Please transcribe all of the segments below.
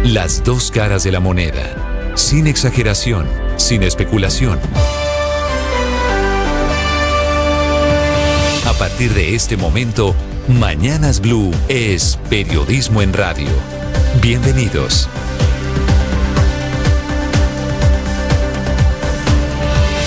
Las dos caras de la moneda. Sin exageración, sin especulación. A partir de este momento, Mañanas Blue es periodismo en radio. Bienvenidos.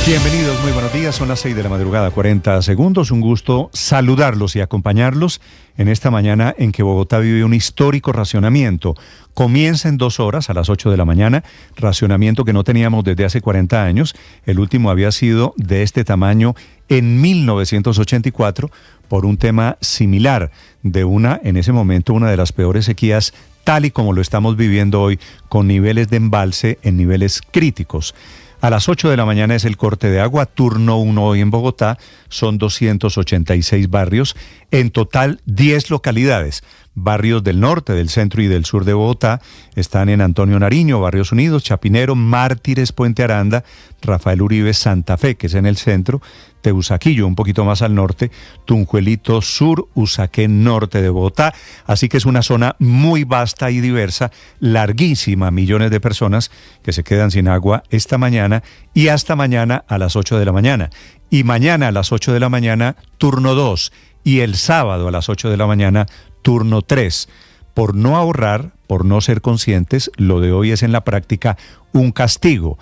Bienvenidos, muy buenos días, son las 6 de la madrugada, 40 segundos, un gusto saludarlos y acompañarlos en esta mañana en que Bogotá vive un histórico racionamiento. Comienza en 2 horas, a las 8 de la mañana, racionamiento que no teníamos desde hace 40 años, el último había sido de este tamaño en 1984 por un tema similar de en ese momento, una de las peores sequías tal y como lo estamos viviendo hoy, con niveles de embalse en niveles críticos. A las 8 de la mañana es el corte de agua, turno 1 hoy en Bogotá, son 286 barrios, en total 10 localidades. Barrios del norte, del centro y del sur de Bogotá están en Antonio Nariño, Barrios Unidos, Chapinero, Mártires, Puente Aranda, Rafael Uribe, Santa Fe, que es en el centro, Teusaquillo, un poquito más al norte, Tunjuelito Sur, Usaquén norte de Bogotá. Así que es una zona muy vasta y diversa, larguísima, millones de personas que se quedan sin agua esta mañana y hasta mañana a las 8 de la mañana. Y mañana a las 8 de la mañana, turno 2. Y el sábado a las 8 de la mañana, turno 3. Por no ahorrar, por no ser conscientes, lo de hoy es en la práctica un castigo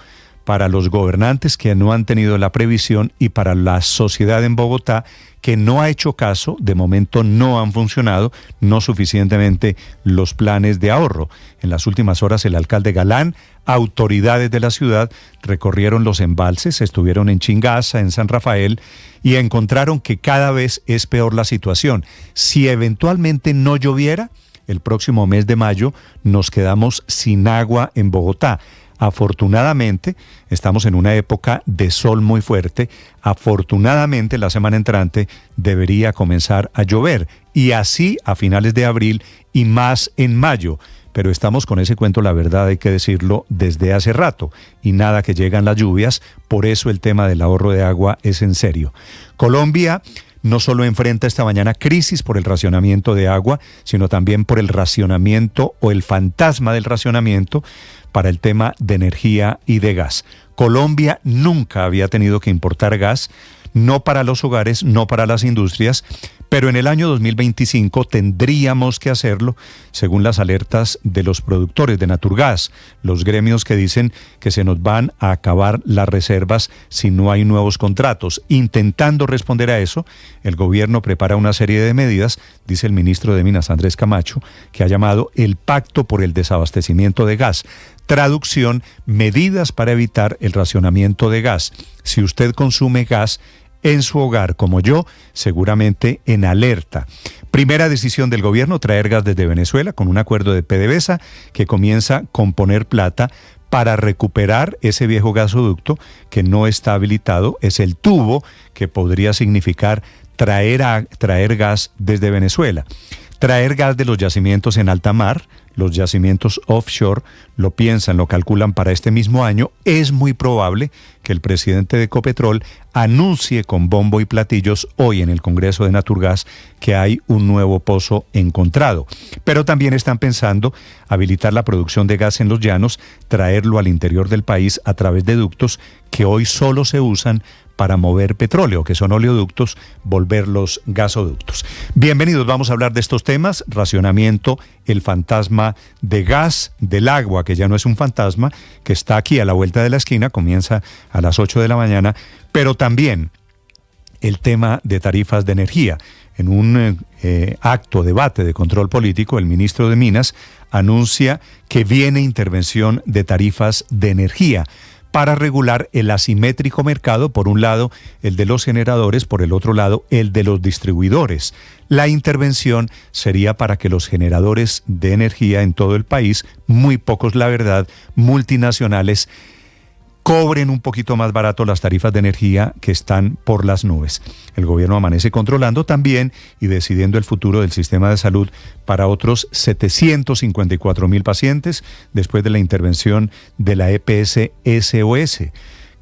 para los gobernantes que no han tenido la previsión y para la sociedad en Bogotá que no ha hecho caso, de momento no han funcionado no suficientemente los planes de ahorro. En las últimas horas el alcalde Galán, autoridades de la ciudad recorrieron los embalses, estuvieron en Chingaza, en San Rafael y encontraron que cada vez es peor la situación. Si eventualmente no lloviera, el próximo mes de mayo nos quedamos sin agua en Bogotá. Afortunadamente, estamos en una época de sol muy fuerte. Afortunadamente, la semana entrante debería comenzar a llover. Y así a finales de abril y más en mayo. Pero estamos con ese cuento, la verdad hay que decirlo, desde hace rato. Y nada que llegan las lluvias, por eso el tema del ahorro de agua es en serio. Colombia no solo enfrenta esta mañana crisis por el racionamiento de agua, sino también por el racionamiento o el fantasma del racionamiento para el tema de energía y de gas. Colombia nunca había tenido que importar gas, no para los hogares, no para las industrias, pero en el año 2025 tendríamos que hacerlo, según las alertas de los productores de Naturgas, los gremios que dicen que se nos van a acabar las reservas si no hay nuevos contratos. Intentando responder a eso, el gobierno prepara una serie de medidas, dice el ministro de Minas, Andrés Camacho, que ha llamado el Pacto por el Desabastecimiento de Gas. Traducción, medidas para evitar el racionamiento de gas. Si usted consume gas en su hogar, como yo, seguramente en alerta. Primera decisión del gobierno, traer gas desde Venezuela con un acuerdo de PDVSA que comienza con poner plata para recuperar ese viejo gasoducto que no está habilitado. Es el tubo que podría significar traer gas desde Venezuela. Traer gas de los yacimientos en alta mar, los yacimientos offshore, lo piensan, lo calculan para este mismo año. Es muy probable que el presidente de Ecopetrol anuncie con bombo y platillos hoy en el Congreso de Naturgas que hay un nuevo pozo encontrado. Pero también están pensando habilitar la producción de gas en los llanos, traerlo al interior del país a través de ductos que hoy solo se usan para mover petróleo, que son oleoductos, volverlos gasoductos. Bienvenidos, vamos a hablar de estos temas, racionamiento, el fantasma de gas, del agua, que ya no es un fantasma, que está aquí a la vuelta de la esquina, comienza a las 8 de la mañana, pero también el tema de tarifas de energía. En un debate de control político, el ministro de Minas anuncia que viene intervención de tarifas de energía para regular el asimétrico mercado, por un lado el de los generadores, por el otro lado el de los distribuidores. La intervención sería para que los generadores de energía en todo el país, muy pocos la verdad, multinacionales, cobren un poquito más barato las tarifas de energía que están por las nubes. El gobierno amanece controlando también y decidiendo el futuro del sistema de salud para otros 754,000 pacientes después de la intervención de la EPS SOS,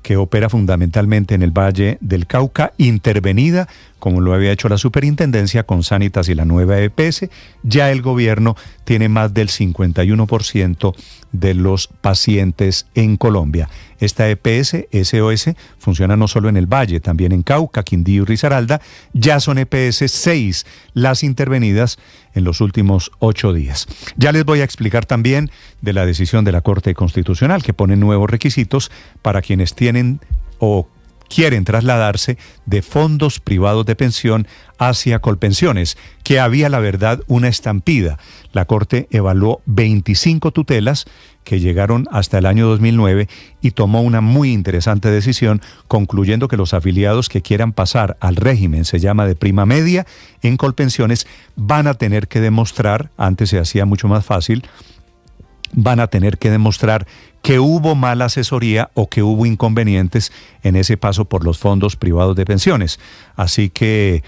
que opera fundamentalmente en el Valle del Cauca, intervenida, como lo había hecho la superintendencia con Sanitas y la nueva EPS. Ya el gobierno tiene más del 51% de los pacientes en Colombia. Esta EPS, SOS, funciona no solo en el Valle, también en Cauca, Quindío y Risaralda. Ya son EPS 6 las intervenidas en los últimos 8 días. Ya les voy a explicar también de la decisión de la Corte Constitucional que pone nuevos requisitos para quienes tienen o quieren trasladarse de fondos privados de pensión hacia Colpensiones, que había, la verdad, una estampida. La Corte evaluó 25 tutelas que llegaron hasta el año 2009 y tomó una muy interesante decisión, concluyendo que los afiliados que quieran pasar al régimen, se llama de prima media, en Colpensiones, van a tener que demostrar, antes se hacía mucho más fácil, van a tener que demostrar que hubo mala asesoría o que hubo inconvenientes en ese paso por los fondos privados de pensiones. Así que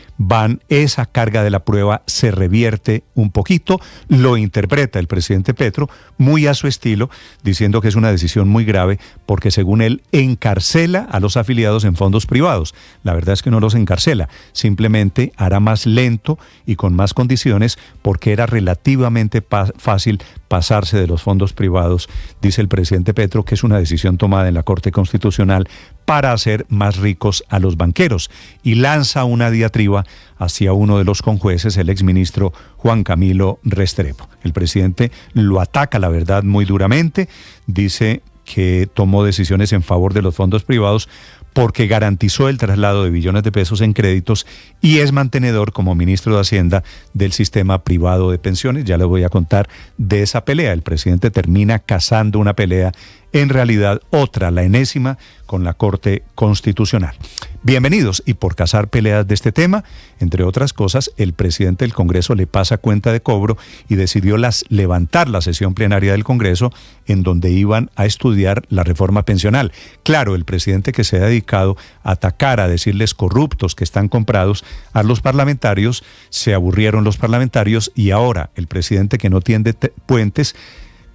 esa carga de la prueba se revierte un poquito, lo interpreta el presidente Petro muy a su estilo, diciendo que es una decisión muy grave porque, según él, encarcela a los afiliados en fondos privados. La verdad es que no los encarcela, simplemente hará más lento y con más condiciones porque era relativamente fácil pasarse de los fondos privados, dice el presidente Petro, que es una decisión tomada en la Corte Constitucional para hacer más ricos a los banqueros, y lanza una diatriba hacia uno de los conjueces, el exministro Juan Camilo Restrepo. El presidente lo ataca, la verdad, muy duramente, dice que tomó decisiones en favor de los fondos privados porque garantizó el traslado de billones de pesos en créditos y es mantenedor como ministro de Hacienda del sistema privado de pensiones. Ya les voy a contar de esa pelea. El presidente termina cazando una pelea, en realidad otra, la enésima, con la Corte Constitucional. Bienvenidos. Y por cazar peleas de este tema, entre otras cosas, el presidente del Congreso le pasa cuenta de cobro y decidió levantar la sesión plenaria del Congreso en donde iban a estudiar la reforma pensional. Claro, el presidente, que se ha dedicado a atacar, a decirles corruptos que están comprados a los parlamentarios, se aburrieron los parlamentarios y ahora el presidente, que no tiende puentes,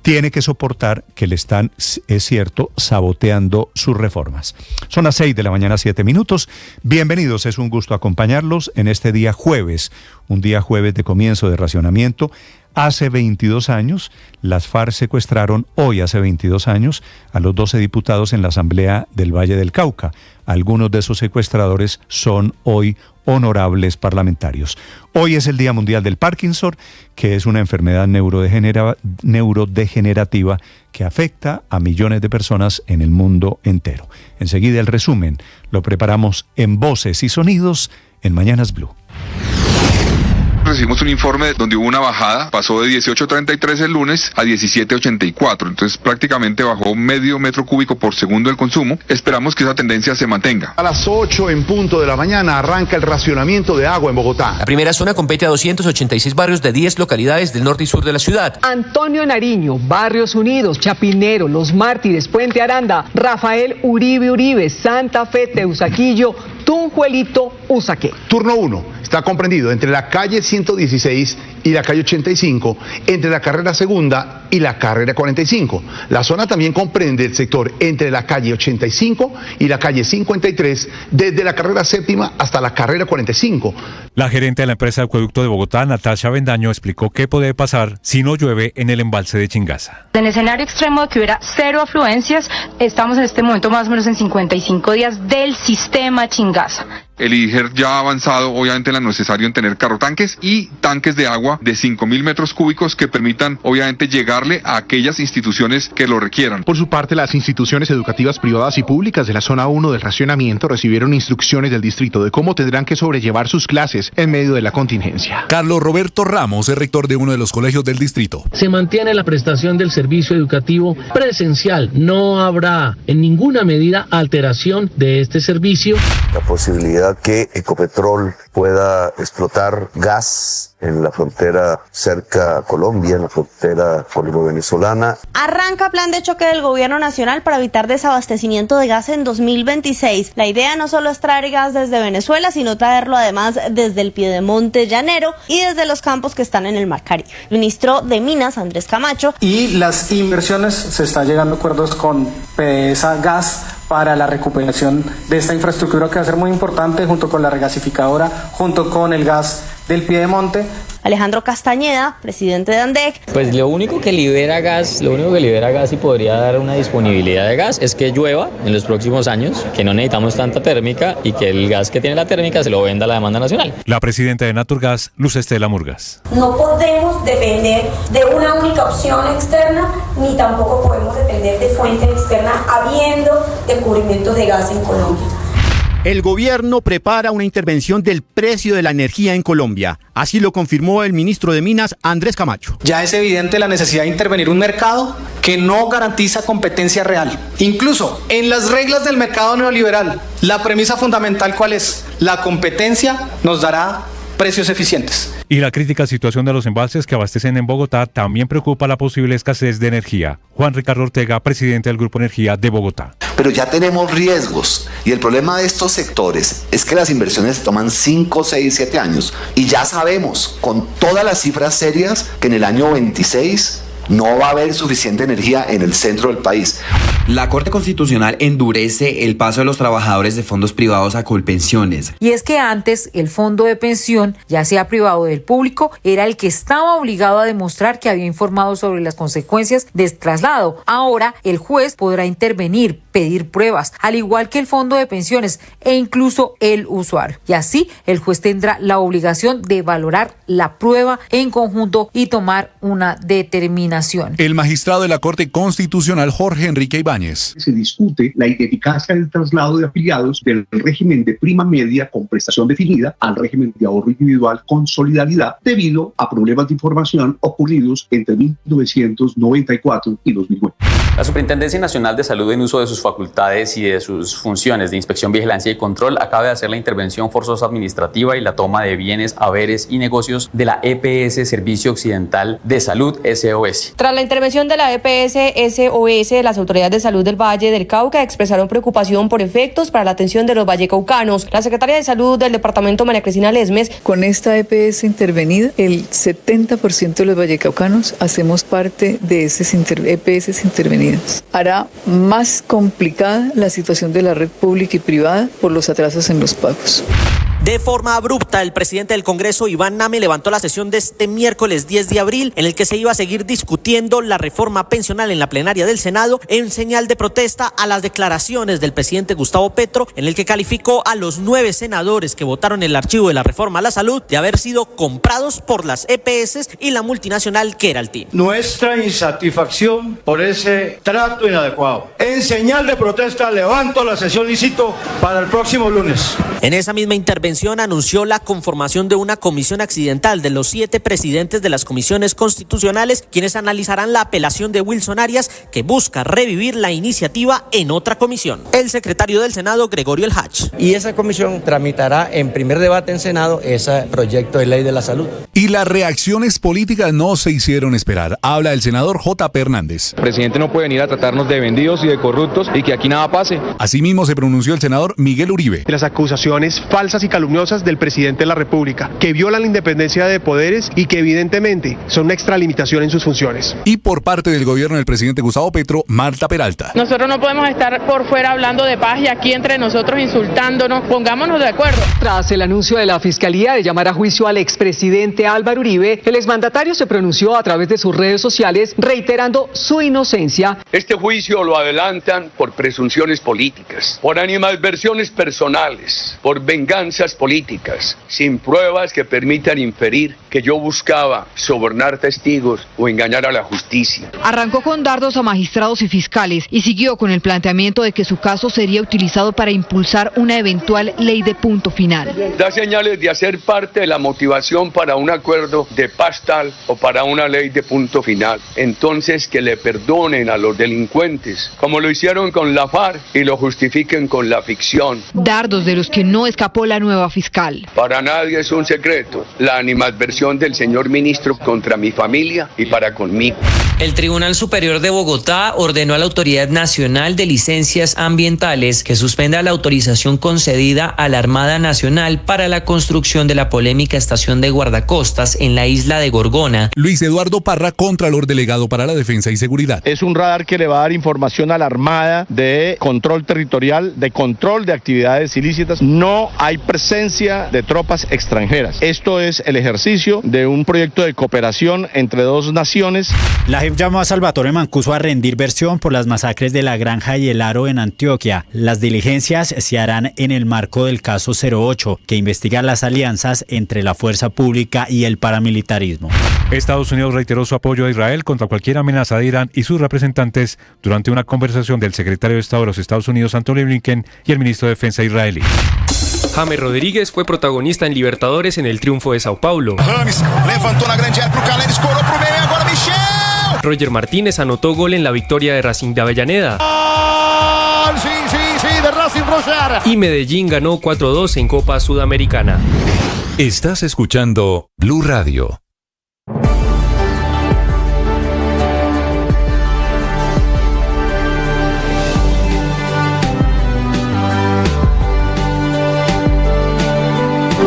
tiene que soportar que le están, es cierto, saboteando sus reformas. Son las 6 de la mañana, 7 minutos. Bienvenidos, es un gusto acompañarlos en este día jueves, un día jueves de comienzo de racionamiento. Hace 22 años, las FARC secuestraron, hoy hace 22 años, a los 12 diputados en la Asamblea del Valle del Cauca. Algunos de esos secuestradores son hoy honorables parlamentarios. Hoy es el Día Mundial del Parkinson, que es una enfermedad neurodegenerativa que afecta a millones de personas en el mundo entero. Enseguida el resumen lo preparamos en Voces y Sonidos en Mañanas Blue. Recibimos un informe donde hubo una bajada, pasó de 18.33 el lunes a 17.84, entonces prácticamente bajó medio metro cúbico por segundo el consumo. Esperamos que esa tendencia se mantenga. A las 8 en punto de la mañana arranca el racionamiento de agua en Bogotá. La primera zona compete a 286 barrios de 10 localidades del norte y sur de la ciudad. Antonio Nariño, Barrios Unidos, Chapinero, Los Mártires, Puente Aranda, Rafael Uribe, Santa Fe, Teusaquillo, Tunjuelito, Usaquén. Turno 1 está comprendido entre la calle 116 y la calle 85, entre la carrera segunda y la carrera 45. La zona también comprende el sector entre la calle 85 y la calle 53, desde la carrera séptima hasta la carrera 45. La gerente de la empresa de acueducto de Bogotá, Natasha Bendaño, explicó qué puede pasar si no llueve en el embalse de Chingaza. En el escenario extremo de que hubiera 0 afluencias, estamos en este momento más o menos en 55 días del sistema Chingaza. El IDIGER ya ha avanzado, obviamente, en lo necesario en tener carrotanques y tanques de agua de 5.000 metros cúbicos que permitan, obviamente, llegarle a aquellas instituciones que lo requieran. Por su parte, las instituciones educativas privadas y públicas de la zona 1 del racionamiento recibieron instrucciones del distrito de cómo tendrán que sobrellevar sus clases en medio de la contingencia. Carlos Roberto Ramos es rector de uno de los colegios del distrito. Se mantiene la prestación del servicio educativo presencial. No habrá en ninguna medida alteración de este servicio. La posibilidad que Ecopetrol pueda explotar gas en la frontera cerca a Colombia, en la frontera colombo-venezolana. Arranca plan de choque del gobierno nacional para evitar desabastecimiento de gas en 2026. La idea no solo es traer gas desde Venezuela, sino traerlo además desde el piedemonte llanero y desde los campos que están en el Mar Caribe. El ministro de Minas, Andrés Camacho. Y las inversiones, se están llegando a acuerdos con PDVSA Gas para la recuperación de esta infraestructura que va a ser muy importante, junto con la regasificadora, junto con el gas del Piedemonte. Alejandro Castañeda, presidente de ANDEC. Pues lo único que libera gas y podría dar una disponibilidad de gas es que llueva en los próximos años, que no necesitamos tanta térmica y que el gas que tiene la térmica se lo venda a la demanda nacional. La presidenta de Naturgas, Luz Estela Murgas. No podemos depender de una única opción externa, ni tampoco podemos depender de fuentes externas habiendo descubrimientos de gas en Colombia. El gobierno prepara una intervención del precio de la energía en Colombia. Así lo confirmó el ministro de Minas, Andrés Camacho. Ya es evidente la necesidad de intervenir un mercado que no garantiza competencia real. Incluso en las reglas del mercado neoliberal, la premisa fundamental, ¿cuál es? La competencia nos dará precios eficientes. Y la crítica situación de los embalses que abastecen en Bogotá también preocupa la posible escasez de energía. Juan Ricardo Ortega, presidente del Grupo Energía de Bogotá. Pero ya tenemos riesgos y el problema de estos sectores es que las inversiones toman 5, 6, 7 años y ya sabemos con todas las cifras serias que en el año 26 no va a haber suficiente energía en el centro del país. La Corte Constitucional endurece el paso de los trabajadores de fondos privados a Colpensiones. Y es que antes el fondo de pensión, ya sea privado o del público, era el que estaba obligado a demostrar que había informado sobre las consecuencias del traslado. Ahora el juez podrá intervenir, pedir pruebas, al igual que el fondo de pensiones e incluso el usuario. Y así el juez tendrá la obligación de valorar la prueba en conjunto y tomar una determinación. El magistrado de la Corte Constitucional, Jorge Enrique Ibáñez. Se discute la ineficacia del traslado de afiliados del régimen de prima media con prestación definida al régimen de ahorro individual con solidaridad debido a problemas de información ocurridos entre 1994 y 2009. La Superintendencia Nacional de Salud, en uso de sus facultades y de sus funciones de inspección, vigilancia y control, acaba de hacer la intervención forzosa administrativa y la toma de bienes, haberes y negocios de la EPS Servicio Occidental de Salud, SOS. Tras la intervención de la EPS SOS, las autoridades de salud del Valle del Cauca expresaron preocupación por efectos para la atención de los vallecaucanos. La secretaria de Salud del departamento, María Cristina Lesmes. Con esta EPS intervenida, el 70% de los vallecaucanos hacemos parte de esas EPS intervenidas. Hará más complicada la situación de la red pública y privada por los atrasos en los pagos. De forma abrupta, el presidente del Congreso, Iván Name, levantó la sesión de este miércoles 10 de abril, en el que se iba a seguir discutiendo la reforma pensional en la plenaria del Senado, en señal de protesta a las declaraciones del presidente Gustavo Petro, en el que calificó a los 9 senadores que votaron el archivo de la reforma a la salud de haber sido comprados por las EPS y la multinacional Keralty. Nuestra insatisfacción por ese trato inadecuado. En señal de protesta, levanto la sesión y cito para el próximo lunes. En esa misma intervención anunció la conformación de una comisión accidental de los 7 presidentes de las comisiones constitucionales, quienes analizarán la apelación de Wilson Arias, que busca revivir la iniciativa en otra comisión. El secretario del Senado, Gregorio El Hach. Y esa comisión tramitará en primer debate en Senado ese proyecto de ley de la salud. Y las reacciones políticas no se hicieron esperar. Habla el senador J.P. Hernández. El presidente no puede venir a tratarnos de vendidos y de corruptos y que aquí nada pase. Asimismo se pronunció el senador Miguel Uribe. Las acusaciones falsas y calumniosas del presidente de la República, que violan la independencia de poderes y que evidentemente son una extralimitación en sus funciones. Y por parte del gobierno del presidente Gustavo Petro, Marta Peralta. Nosotros no podemos estar por fuera hablando de paz y aquí entre nosotros insultándonos. Pongámonos de acuerdo. Tras el anuncio de la Fiscalía de llamar a juicio al expresidente Álvaro Uribe, el exmandatario se pronunció a través de sus redes sociales reiterando su inocencia. Este juicio lo adelantan por presunciones políticas, por animadversiones personales, por venganzas políticas, sin pruebas que permitan inferir que yo buscaba sobornar testigos o engañar a la justicia. Arrancó con dardos a magistrados y fiscales y siguió con el planteamiento de que su caso sería utilizado para impulsar una eventual ley de punto final. Da señales de hacer parte de la motivación para un acuerdo de paz tal o para una ley de punto final. Entonces que le perdonen a los delincuentes, como lo hicieron con la FARC, y lo justifiquen con la ficción. Dardos de los que no escapó la nueva nueva fiscal. Para nadie es un secreto la animadversión del señor ministro contra mi familia y para conmigo. El Tribunal Superior de Bogotá ordenó a la Autoridad Nacional de Licencias Ambientales que suspenda la autorización concedida a la Armada Nacional para la construcción de la polémica estación de guardacostas en la isla de Gorgona. Luis Eduardo Parra, Contralor Delegado para la Defensa y Seguridad. Es un radar que le va a dar información a la Armada de control territorial, de control de actividades ilícitas. No hay presencia de tropas extranjeras. Esto es el ejercicio de un proyecto de cooperación entre dos naciones. La JEP llamó a Salvatore Mancuso a rendir versión por las masacres de La Granja y El Aro en Antioquia. Las diligencias se harán en el marco del caso 08, que investiga las alianzas entre la fuerza pública y el paramilitarismo. Estados Unidos reiteró su apoyo a Israel contra cualquier amenaza de Irán y sus representantes durante una conversación del secretario de Estado de los Estados Unidos, Antony Blinken, y el ministro de Defensa israelí. James Rodríguez fue protagonista en Libertadores en el triunfo de Sao Paulo. Roger Martínez anotó gol en la victoria de Racing de Avellaneda. De Racing Roger. Y Medellín ganó 4-2 en Copa Sudamericana. Estás escuchando Blue Radio.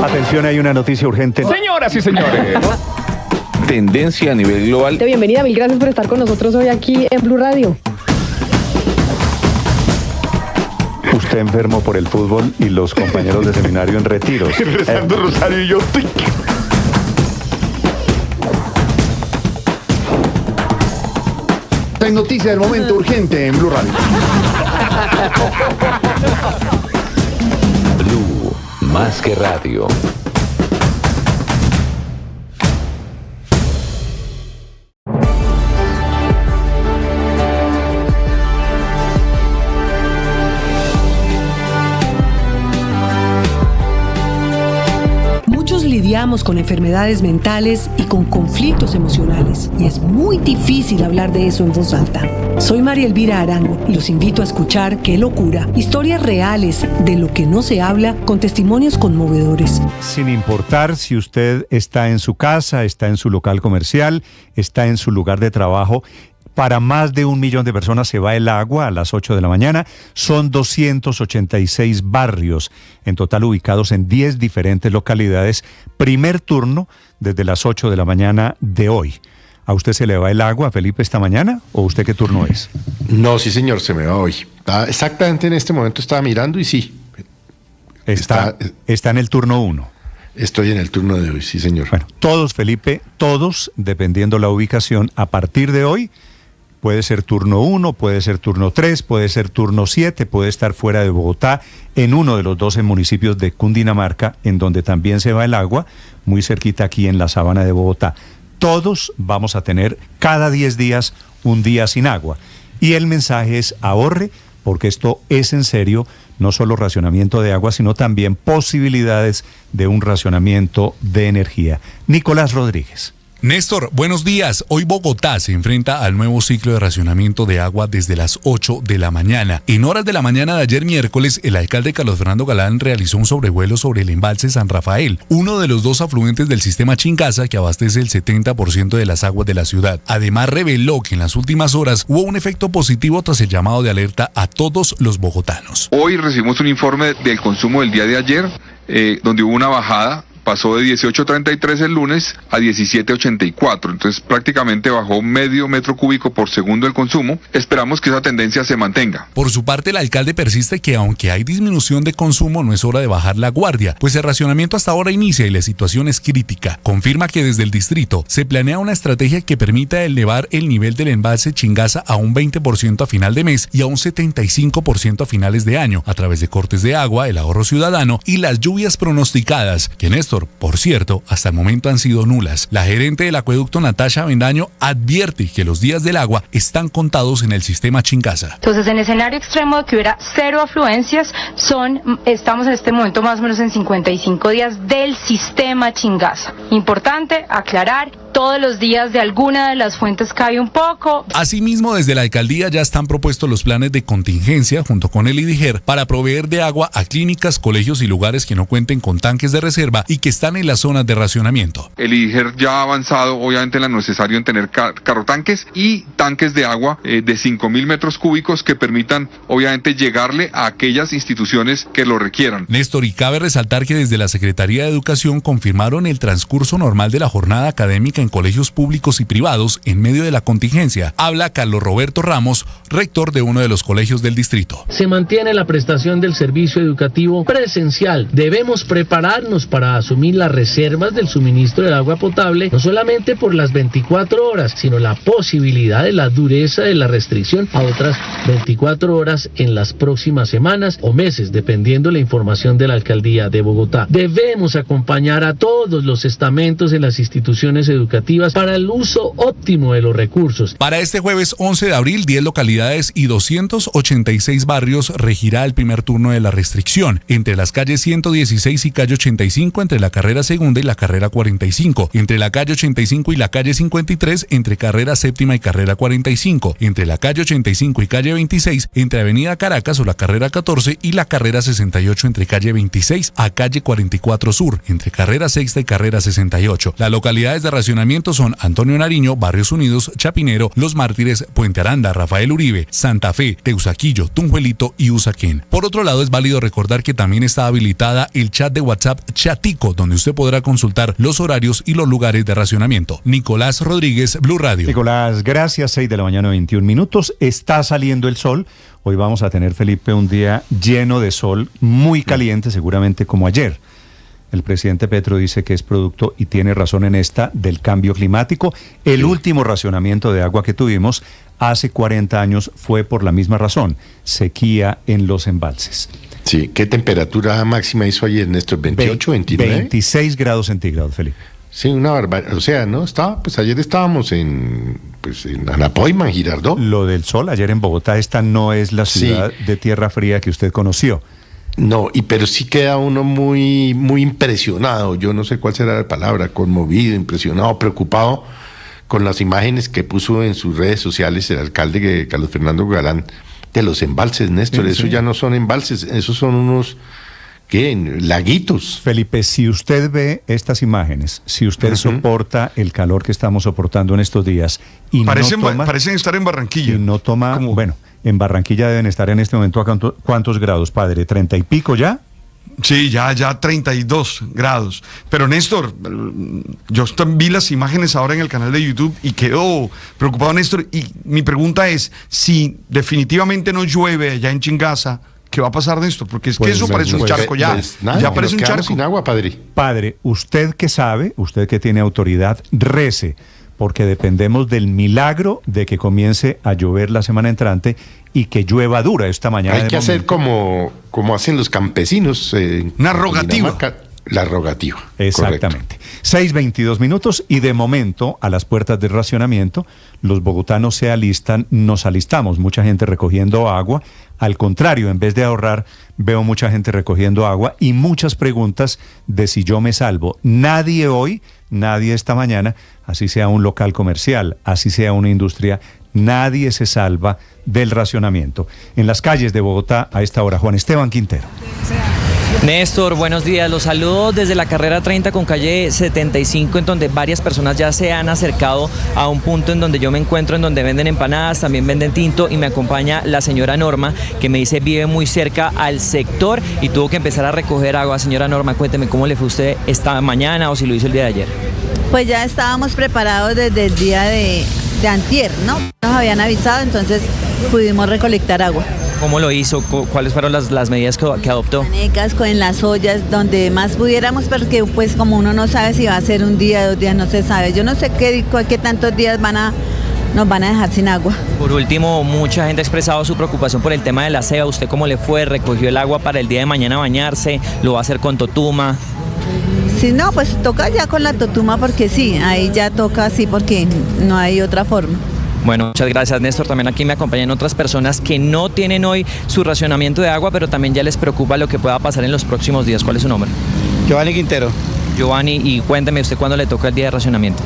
Atención, hay una noticia urgente. Señoras y señores. Tendencia a nivel global. Bienvenida, mil gracias por estar con nosotros hoy aquí en Blue Radio. Usted enfermo por el fútbol y los compañeros de seminario en retiros. Rezando rosario y yo. Hay noticia del momento urgente en Blue Radio. Blue, más que radio. Lidiamos con enfermedades mentales y con conflictos emocionales, y es muy difícil hablar de eso en voz alta. Soy María Elvira Arango y los invito a escuchar Qué Locura, historias reales de lo que no se habla, con testimonios conmovedores. Sin importar si usted está en su casa, está en su local comercial, está en su lugar de trabajo, para más de 1 millón de personas se va el agua a las 8 de la mañana. Son 286 barrios, en total ubicados en 10 diferentes localidades. Primer turno desde las 8 de la mañana de hoy. ¿A usted se le va el agua, Felipe, esta mañana? ¿O usted qué turno es? No, sí, señor, se me va hoy. Exactamente en este momento estaba mirando y sí. Está en el turno 1. Estoy en el turno de hoy, sí, señor. Bueno, todos, Felipe, todos, dependiendo la ubicación, a partir de hoy. Puede ser turno 1, puede ser turno 3, puede ser turno 7, puede estar fuera de Bogotá, en uno de los 12 municipios de Cundinamarca, en donde también se va el agua, muy cerquita aquí en la sabana de Bogotá. Todos vamos a tener cada 10 días un día sin agua. Y el mensaje es ahorre, porque esto es en serio, no solo racionamiento de agua, sino también posibilidades de un racionamiento de energía. Nicolás Rodríguez. Néstor, buenos días. Hoy Bogotá se enfrenta al nuevo ciclo de racionamiento de agua desde las 8 de la mañana. En horas de la mañana de ayer miércoles, el alcalde Carlos Fernando Galán realizó un sobrevuelo sobre el embalse San Rafael, uno de los 2 afluentes del sistema Chingaza que abastece el 70% de las aguas de la ciudad. Además, reveló que en las últimas horas hubo un efecto positivo tras el llamado de alerta a todos los bogotanos. Hoy recibimos un informe del consumo del día de ayer, donde hubo una bajada. Pasó de 18.33 el lunes a 17.84, entonces prácticamente bajó medio metro cúbico por segundo el consumo. Esperamos que esa tendencia se mantenga. Por su parte, el alcalde persiste que aunque hay disminución de consumo, no es hora de bajar la guardia, pues el racionamiento hasta ahora inicia y la situación es crítica. Confirma que desde el distrito se planea una estrategia que permita elevar el nivel del embalse Chingaza a un 20% a final de mes y a un 75% a finales de año, a través de cortes de agua, el ahorro ciudadano y las lluvias pronosticadas, que Néstor, por cierto, hasta el momento han sido nulas. La gerente del acueducto, Natasha Bendaño, advierte que los días del agua están contados en el sistema Chingaza. Entonces, en el escenario extremo de que hubiera 0 afluencias, estamos en este momento más o menos en 55 días del sistema Chingaza. Importante aclarar, todos los días de alguna de las fuentes cae un poco. Asimismo, desde la alcaldía ya están propuestos los planes de contingencia junto con el IDIGER para proveer de agua a clínicas, colegios y lugares que no cuenten con tanques de reserva y que están en las zonas de racionamiento. El IDIGER ya ha avanzado obviamente en lo necesario en tener carrotanques y tanques de agua de 5.000 metros cúbicos que permitan obviamente llegarle a aquellas instituciones que lo requieran. Néstor, y cabe resaltar que desde la Secretaría de Educación confirmaron el transcurso normal de la jornada académica en colegios públicos y privados en medio de la contingencia. Habla Carlos Roberto Ramos, rector de uno de los colegios del distrito. Se mantiene la prestación del servicio educativo presencial. Debemos prepararnos para asumir las reservas del suministro de agua potable, no solamente por las 24 horas, sino la posibilidad de la dureza de la restricción a otras 24 horas en las próximas semanas o meses, dependiendo la información de la Alcaldía de Bogotá. Debemos acompañar a todos los estamentos en las instituciones educativas para el uso óptimo de los recursos. Para este jueves 11 de abril, 10 localidades y 286 barrios regirá el primer turno de la restricción, entre las calles 116 y calle 85, entre la carrera segunda y la carrera 45, entre la calle 85 y la calle 53, entre carrera séptima y carrera 45, entre la calle 85 y calle 26, entre avenida Caracas o la carrera 14 y la carrera 68, entre calle 26 a calle 44 Sur, entre carrera sexta y carrera 68. Las localidades de racionamiento son Antonio Nariño, Barrios Unidos, Chapinero, Los Mártires, Puente Aranda, Rafael Uribe, Santa Fe, Teusaquillo, Tunjuelito y Usaquén. Por otro lado, es válido recordar que también está habilitada el chat de WhatsApp Chatico, donde usted podrá consultar los horarios y los lugares de racionamiento. Nicolás Rodríguez, Blue Radio. Nicolás, gracias. 6 de la mañana, 21 minutos. Está saliendo el sol. Hoy vamos a tener, Felipe, un día lleno de sol, muy caliente, seguramente como ayer. El presidente Petro dice que es producto, y tiene razón en esta, del cambio climático. El último racionamiento de agua que tuvimos hace 40 años fue por la misma razón, sequía en los embalses. Sí, ¿qué temperatura máxima hizo ayer, Néstor? ¿28, 29? 26 grados centígrados, Felipe. Sí, una barbaridad. O sea, ¿no? Ayer estábamos en Anapoima, en Girardot. Lo del sol, ayer en Bogotá, esta no es la ciudad de tierra fría que usted conoció. No, pero sí queda uno muy, muy impresionado, yo no sé cuál será la palabra, conmovido, impresionado, preocupado con las imágenes que puso en sus redes sociales el alcalde Carlos Fernando Galán de los embalses, Néstor. Sí. Eso ya no son embalses, esos son unos... ¿Qué? Laguitos. Felipe, si usted ve estas imágenes, si usted soporta el calor que estamos soportando en estos días y parecen estar en Barranquilla. Y no toma, bueno, en Barranquilla deben estar en este momento a ¿cuántos grados, padre? ¿30 y pico ya? Sí, ya 32 grados. Pero Néstor, yo vi las imágenes ahora en el canal de YouTube y quedo preocupado, Néstor, y mi pregunta es, si definitivamente no llueve allá en Chingaza, ¿qué va a pasar de esto? Porque es que eso parece un charco ya. Ya parece un charco. Sin agua, padre. Padre, usted que sabe, usted que tiene autoridad, rece, porque dependemos del milagro de que comience a llover la semana entrante y que llueva dura esta mañana. Hay que hacer como hacen los campesinos. Una rogativa. La rogativa. Exactamente. 6:22 minutos y de momento, a las puertas del racionamiento, los bogotanos se alistan, nos alistamos, mucha gente recogiendo agua. Al contrario, en vez de ahorrar, veo mucha gente recogiendo agua y muchas preguntas de si yo me salvo. Nadie hoy, nadie esta mañana, así sea un local comercial, así sea una industria, nadie se salva del racionamiento. En las calles de Bogotá a esta hora, Juan Esteban Quintero. Néstor, buenos días. Los saludo desde la carrera 30 con calle 75, en donde varias personas ya se han acercado a un punto en donde yo me encuentro, en donde venden empanadas, también venden tinto, y me acompaña la señora Norma, que me dice vive muy cerca al sector y tuvo que empezar a recoger agua. Señora Norma, cuénteme cómo le fue a usted esta mañana o si lo hizo el día de ayer. Pues ya estábamos preparados desde el día de antier, ¿no? Nos habían avisado, entonces pudimos recolectar agua. ¿Cómo lo hizo? ¿Cuáles fueron las medidas que adoptó? Canecas, en las ollas, donde más pudiéramos, porque pues como uno no sabe si va a ser un día, 2 días, no se sabe. Yo no sé qué tantos días nos van a dejar sin agua. Por último, mucha gente ha expresado su preocupación por el tema de la SEA. ¿Usted cómo le fue? ¿Recogió el agua para el día de mañana bañarse? ¿Lo va a hacer con totuma? Sí, no, pues toca ya con la totuma, porque sí, ahí ya toca así, porque no hay otra forma. Bueno, muchas gracias, Néstor. También aquí me acompañan otras personas que no tienen hoy su racionamiento de agua, pero también ya les preocupa lo que pueda pasar en los próximos días. ¿Cuál es su nombre? Giovanni Quintero. Giovanni, y cuénteme usted cuándo le toca el día de racionamiento.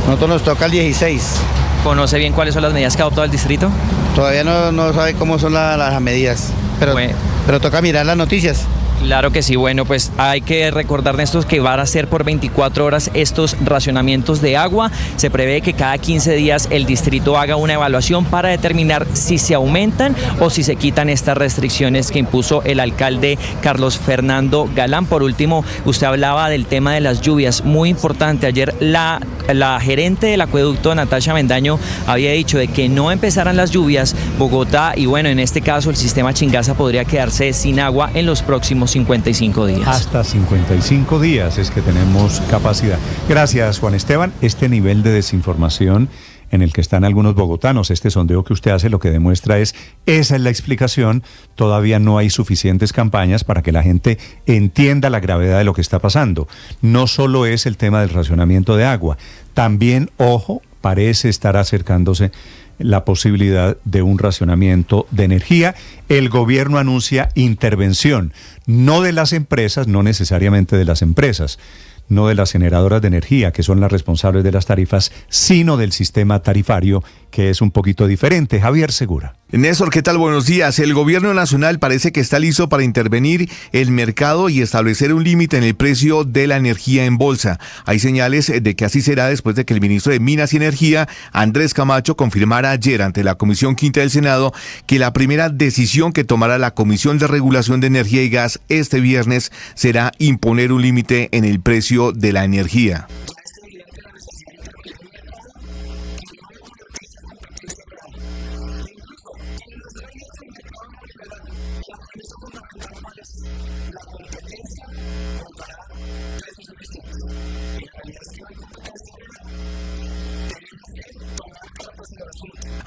Nosotros nos toca el 16. ¿Conoce bien cuáles son las medidas que ha adoptado el distrito? Todavía no sabe cómo son las medidas, pero toca mirar las noticias. Claro que sí, bueno, pues hay que recordar, Néstor, que van a ser por 24 horas estos racionamientos de agua. Se prevé que cada 15 días el distrito haga una evaluación para determinar si se aumentan o si se quitan estas restricciones que impuso el alcalde Carlos Fernando Galán. Por último, usted hablaba del tema de las lluvias, muy importante. Ayer la gerente del acueducto, Natasha Mendaño, había dicho de que no empezaran las lluvias, Bogotá, y bueno, en este caso el sistema Chingaza podría quedarse sin agua en los próximos 55 días. Hasta 55 días es que tenemos capacidad. Gracias, Juan Esteban. Este nivel de desinformación en el que están algunos bogotanos, este sondeo que usted hace lo que demuestra esa es la explicación. Todavía no hay suficientes campañas para que la gente entienda la gravedad de lo que está pasando. No solo es el tema del racionamiento de agua, también, ojo, parece estar acercándose la posibilidad de un racionamiento de energía. El gobierno anuncia intervención, no de las empresas, no necesariamente de las empresas, no de las generadoras de energía, que son las responsables de las tarifas, sino del sistema tarifario, que es un poquito diferente. Javier Segura. Néstor, ¿qué tal? Buenos días. El gobierno nacional parece que está listo para intervenir el mercado y establecer un límite en el precio de la energía en bolsa. Hay señales de que así será después de que el ministro de Minas y Energía, Andrés Camacho, confirmara ayer ante la Comisión Quinta del Senado que la primera decisión que tomará la Comisión de Regulación de Energía y Gas este viernes será imponer un límite en el precio de la energía.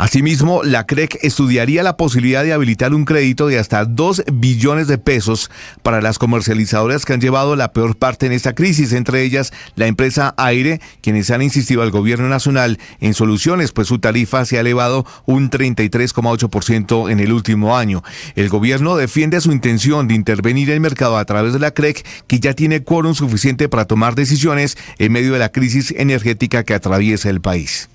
Asimismo, la CREC estudiaría la posibilidad de habilitar un crédito de hasta 2 billones de pesos para las comercializadoras que han llevado la peor parte en esta crisis, entre ellas la empresa Aire, quienes han insistido al gobierno nacional en soluciones, pues su tarifa se ha elevado un 33,8% en el último año. El gobierno defiende su intención de intervenir en el mercado a través de la CREC, que ya tiene quórum suficiente para tomar decisiones en medio de la crisis energética que atraviesa el país.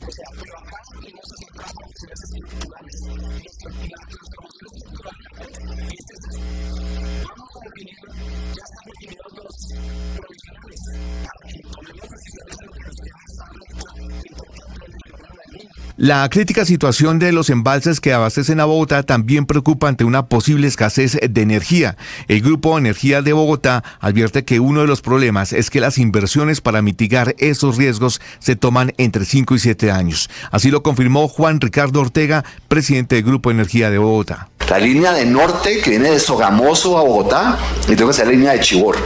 La crítica situación de los embalses que abastecen a Bogotá también preocupa ante una posible escasez de energía. El Grupo Energía de Bogotá advierte que uno de los problemas es que las inversiones para mitigar esos riesgos se toman entre 5 y 7 años. Así lo confirmó Juan Ricardo Ortega, presidente del Grupo Energía de Bogotá. La línea de norte que viene de Sogamoso a Bogotá, y tengo que hacer la línea de Chivor.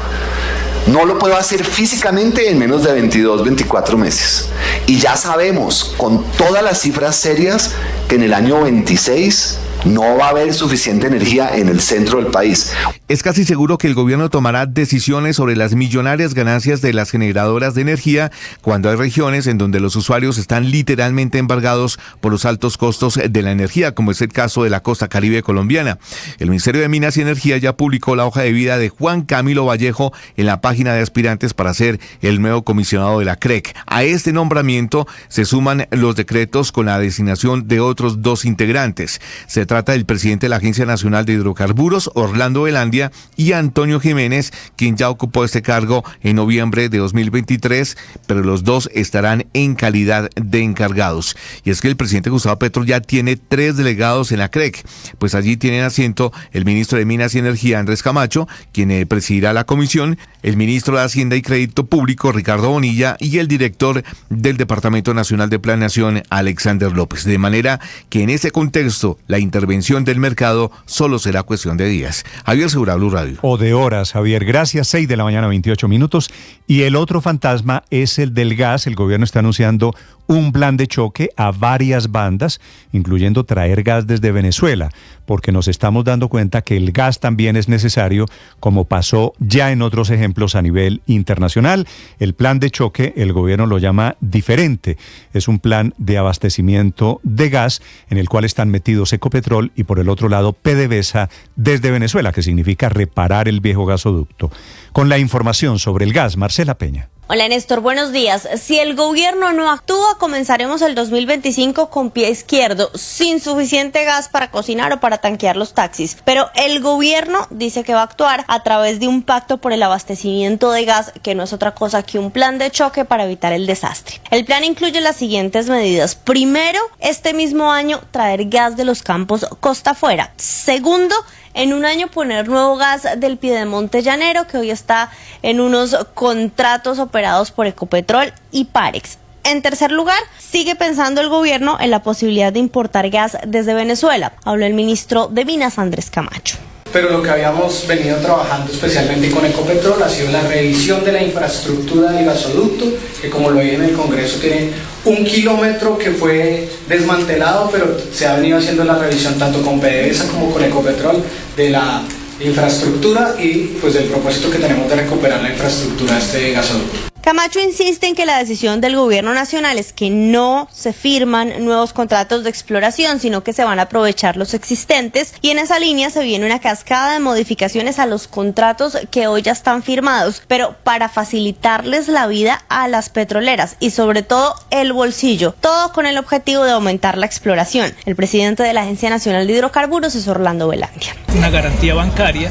No lo puedo hacer físicamente en menos de 22, 24 meses. Y ya sabemos, con todas las cifras serias, que en el año 26 no va a haber suficiente energía en el centro del país. Es casi seguro que el gobierno tomará decisiones sobre las millonarias ganancias de las generadoras de energía cuando hay regiones en donde los usuarios están literalmente embargados por los altos costos de la energía, como es el caso de la costa caribe colombiana. El Ministerio de Minas y Energía ya publicó la hoja de vida de Juan Camilo Vallejo en la página de aspirantes para ser el nuevo comisionado de la CREC. A este nombramiento se suman los decretos con la designación de otros 2 integrantes. Se trata del presidente de la Agencia Nacional de Hidrocarburos, Orlando Velandia, y Antonio Jiménez, quien ya ocupó este cargo en noviembre de 2023, pero los 2 estarán en calidad de encargados. Y es que el presidente Gustavo Petro ya tiene 3 delegados en la CREC, pues allí tienen asiento el ministro de Minas y Energía, Andrés Camacho, quien presidirá la comisión, el ministro de Hacienda y Crédito Público, Ricardo Bonilla, y el director del Departamento Nacional de Planeación, Alexander López. De manera que en ese contexto, la intervención del mercado solo será cuestión de días. Javier Segura, Blue Radio. O de horas, Javier. Gracias. 6 de la mañana, 28 minutos. Y el otro fantasma es el del gas. El gobierno está anunciando un plan de choque a varias bandas, incluyendo traer gas desde Venezuela, porque nos estamos dando cuenta que el gas también es necesario, como pasó ya en otros ejemplos a nivel internacional. El plan de choque, el gobierno lo llama diferente. Es un plan de abastecimiento de gas en el cual están metidos Ecopetrol y por el otro lado PDVSA desde Venezuela, que significa reparar el viejo gasoducto. Con la información sobre el gas, Marcela Peña. Hola Néstor, buenos días. Si el gobierno no actúa, comenzaremos el 2025 con pie izquierdo, sin suficiente gas para cocinar o para tanquear los taxis. Pero el gobierno dice que va a actuar a través de un pacto por el abastecimiento de gas, que no es otra cosa que un plan de choque para evitar el desastre. El plan incluye las siguientes medidas. Primero, este mismo año traer gas de los campos costa afuera. Segundo, en un año poner nuevo gas del Piedemonte Llanero, que hoy está en unos contratos operados por Ecopetrol y Parex. En tercer lugar, sigue pensando el gobierno en la posibilidad de importar gas desde Venezuela. Habló el ministro de Minas, Andrés Camacho. Pero lo que habíamos venido trabajando especialmente con Ecopetrol ha sido la revisión de la infraestructura del gasoducto, que como lo vi en el Congreso tiene 1 kilómetro que fue desmantelado, pero se ha venido haciendo la revisión tanto con PDVSA como con Ecopetrol de la infraestructura y pues del propósito que tenemos de recuperar la infraestructura de este gasoducto. Camacho insiste en que la decisión del gobierno nacional es que no se firman nuevos contratos de exploración, sino que se van a aprovechar los existentes, y en esa línea se viene una cascada de modificaciones a los contratos que hoy ya están firmados, pero para facilitarles la vida a las petroleras y sobre todo el bolsillo, todo con el objetivo de aumentar la exploración. El presidente de la Agencia Nacional de Hidrocarburos es Orlando Velandia. Una garantía bancaria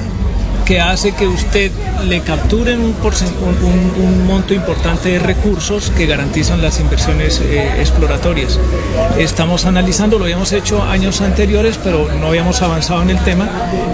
que hace que usted le capturen un monto importante de recursos que garantizan las inversiones exploratorias. Estamos analizando, lo habíamos hecho años anteriores, pero no habíamos avanzado en el tema.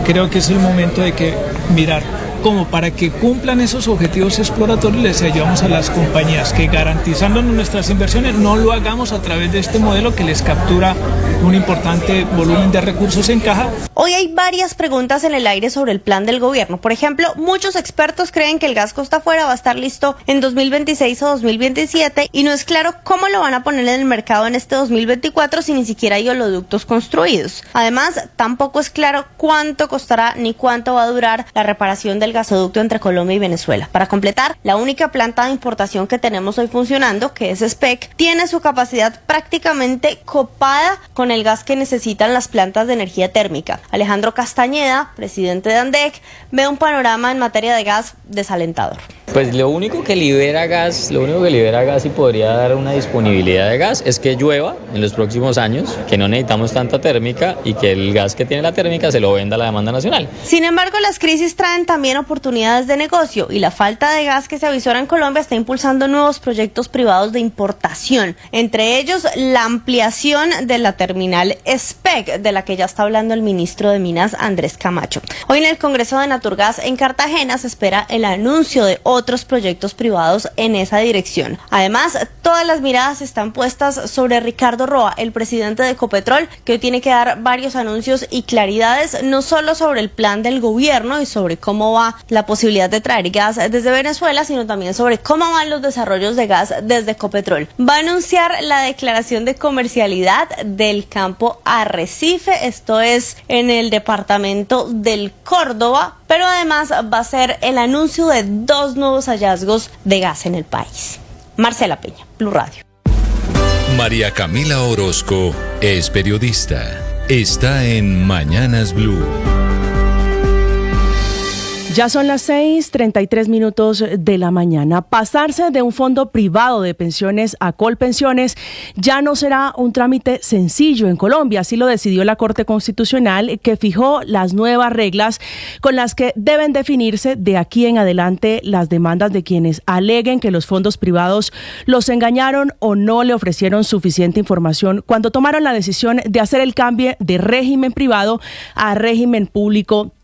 Creo que es el momento de que mirar cómo para que cumplan esos objetivos exploratorios les ayudamos a las compañías que garantizándonos nuestras inversiones no lo hagamos a través de este modelo que les captura un importante volumen de recursos en caja. Hoy hay varias preguntas en el aire sobre el plan del gobierno. Por ejemplo, muchos expertos creen que el gas costa afuera va a estar listo en 2026 o 2027 y no es claro cómo lo van a poner en el mercado en este 2024 si ni siquiera hay oleoductos construidos. Además, tampoco es claro cuánto costará ni cuánto va a durar la reparación del gasoducto entre Colombia y Venezuela. Para completar, la única planta de importación que tenemos hoy funcionando, que es SPEC, tiene su capacidad prácticamente copada con el gas que necesitan las plantas de energía térmica. Alejandro Castañeda, presidente de ANDEC, ve un panorama en materia de gas desalentador. Pues lo único que libera gas y podría dar una disponibilidad de gas es que llueva en los próximos años, que no necesitamos tanta térmica y que el gas que tiene la térmica se lo venda a la demanda nacional. Sin embargo, las crisis traen también oportunidades de negocio y la falta de gas que se avisora en Colombia está impulsando nuevos proyectos privados de importación, entre ellos la ampliación de la terminal SPEC, de la que ya está hablando el ministro de Minas, Andrés Camacho. Hoy en el Congreso de Naturgas en Cartagena se espera el anuncio de otros proyectos privados en esa dirección. Además, todas las miradas están puestas sobre Ricardo Roa, el presidente de Ecopetrol, que hoy tiene que dar varios anuncios y claridades, no solo sobre el plan del gobierno y sobre cómo va la posibilidad de traer gas desde Venezuela, sino también sobre cómo van los desarrollos de gas desde Ecopetrol. Va a anunciar la declaración de comercialidad del campo Arrecife, esto es en el departamento del Córdoba, pero además va a ser el anuncio de 2 nuevos hallazgos de gas en el país. Marcela Peña, Blue Radio. María Camila Orozco es periodista. Está en Mañanas Blue. Ya son las 6:33 de la mañana. Pasarse de un fondo privado de pensiones a Colpensiones ya no será un trámite sencillo en Colombia. Así lo decidió la Corte Constitucional, que fijó las nuevas reglas con las que deben definirse de aquí en adelante las demandas de quienes aleguen que los fondos privados los engañaron o no le ofrecieron suficiente información cuando tomaron la decisión de hacer el cambio de régimen privado a régimen público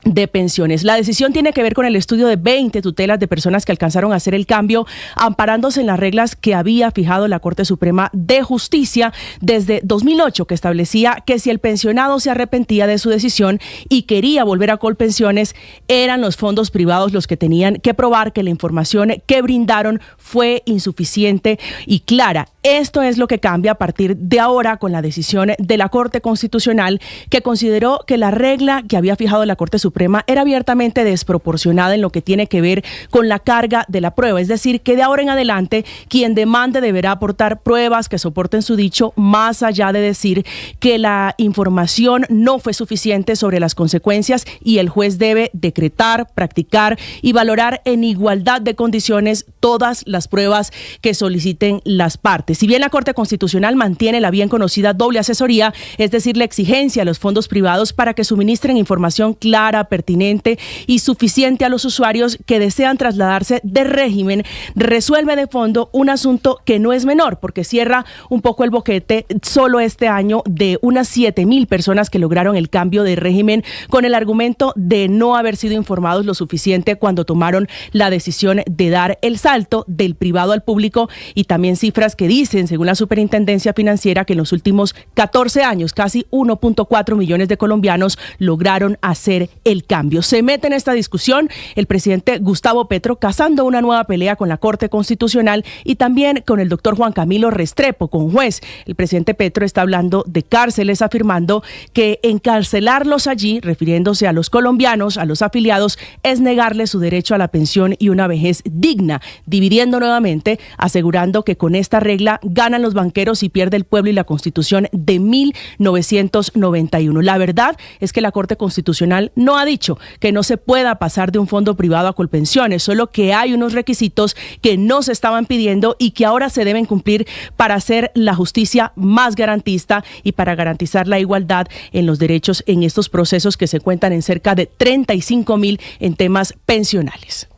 de pensiones. La decisión tiene que ver con el estudio de 20 tutelas de personas que alcanzaron a hacer el cambio amparándose en las reglas que había fijado la Corte Suprema de Justicia desde 2008, que establecía que si el pensionado se arrepentía de su decisión y quería volver a Colpensiones, eran los fondos privados los que tenían que probar que la información que brindaron fue insuficiente y clara. Esto es lo que cambia a partir de ahora con la decisión de la Corte Constitucional, que consideró que la regla que había fijado la Corte Suprema era abiertamente desproporcionada en lo que tiene que ver con la carga de la prueba. Es decir, que de ahora en adelante quien demande deberá aportar pruebas que soporten su dicho, más allá de decir que la información no fue suficiente sobre las consecuencias, y el juez debe decretar, practicar y valorar en igualdad de condiciones todas las pruebas que soliciten las partes. Si bien la Corte Constitucional mantiene la bien conocida doble asesoría, es decir, la exigencia a los fondos privados para que suministren información clara, pertinente y suficiente a los usuarios que desean trasladarse de régimen, resuelve de fondo un asunto que no es menor, porque cierra un poco el boquete solo este año de unas 7,000 personas que lograron el cambio de régimen con el argumento de no haber sido informados lo suficiente cuando tomaron la decisión de dar el salto del privado al público, y también cifras que dicen, según la Superintendencia Financiera, que en los últimos 14 años casi 1.4 millones de colombianos lograron hacer el cambio. Se mete en esta discusión el presidente Gustavo Petro, cazando una nueva pelea con la Corte Constitucional y también con el doctor Juan Camilo Restrepo, con juez. El presidente Petro está hablando de cárceles, afirmando que encarcelarlos allí, refiriéndose a los colombianos, a los afiliados, es negarles su derecho a la pensión y una vejez digna, dividiendo nuevamente, asegurando que con esta regla ganan los banqueros y pierde el pueblo y la Constitución de 1991. La verdad es que la Corte Constitucional no ha dicho que no se pueda pasar de un fondo privado a Colpensiones, solo que hay unos requisitos que no se estaban pidiendo y que ahora se deben cumplir para hacer la justicia más garantista y para garantizar la igualdad en los derechos en estos procesos que se cuentan en cerca de 35,000 en temas pensionales.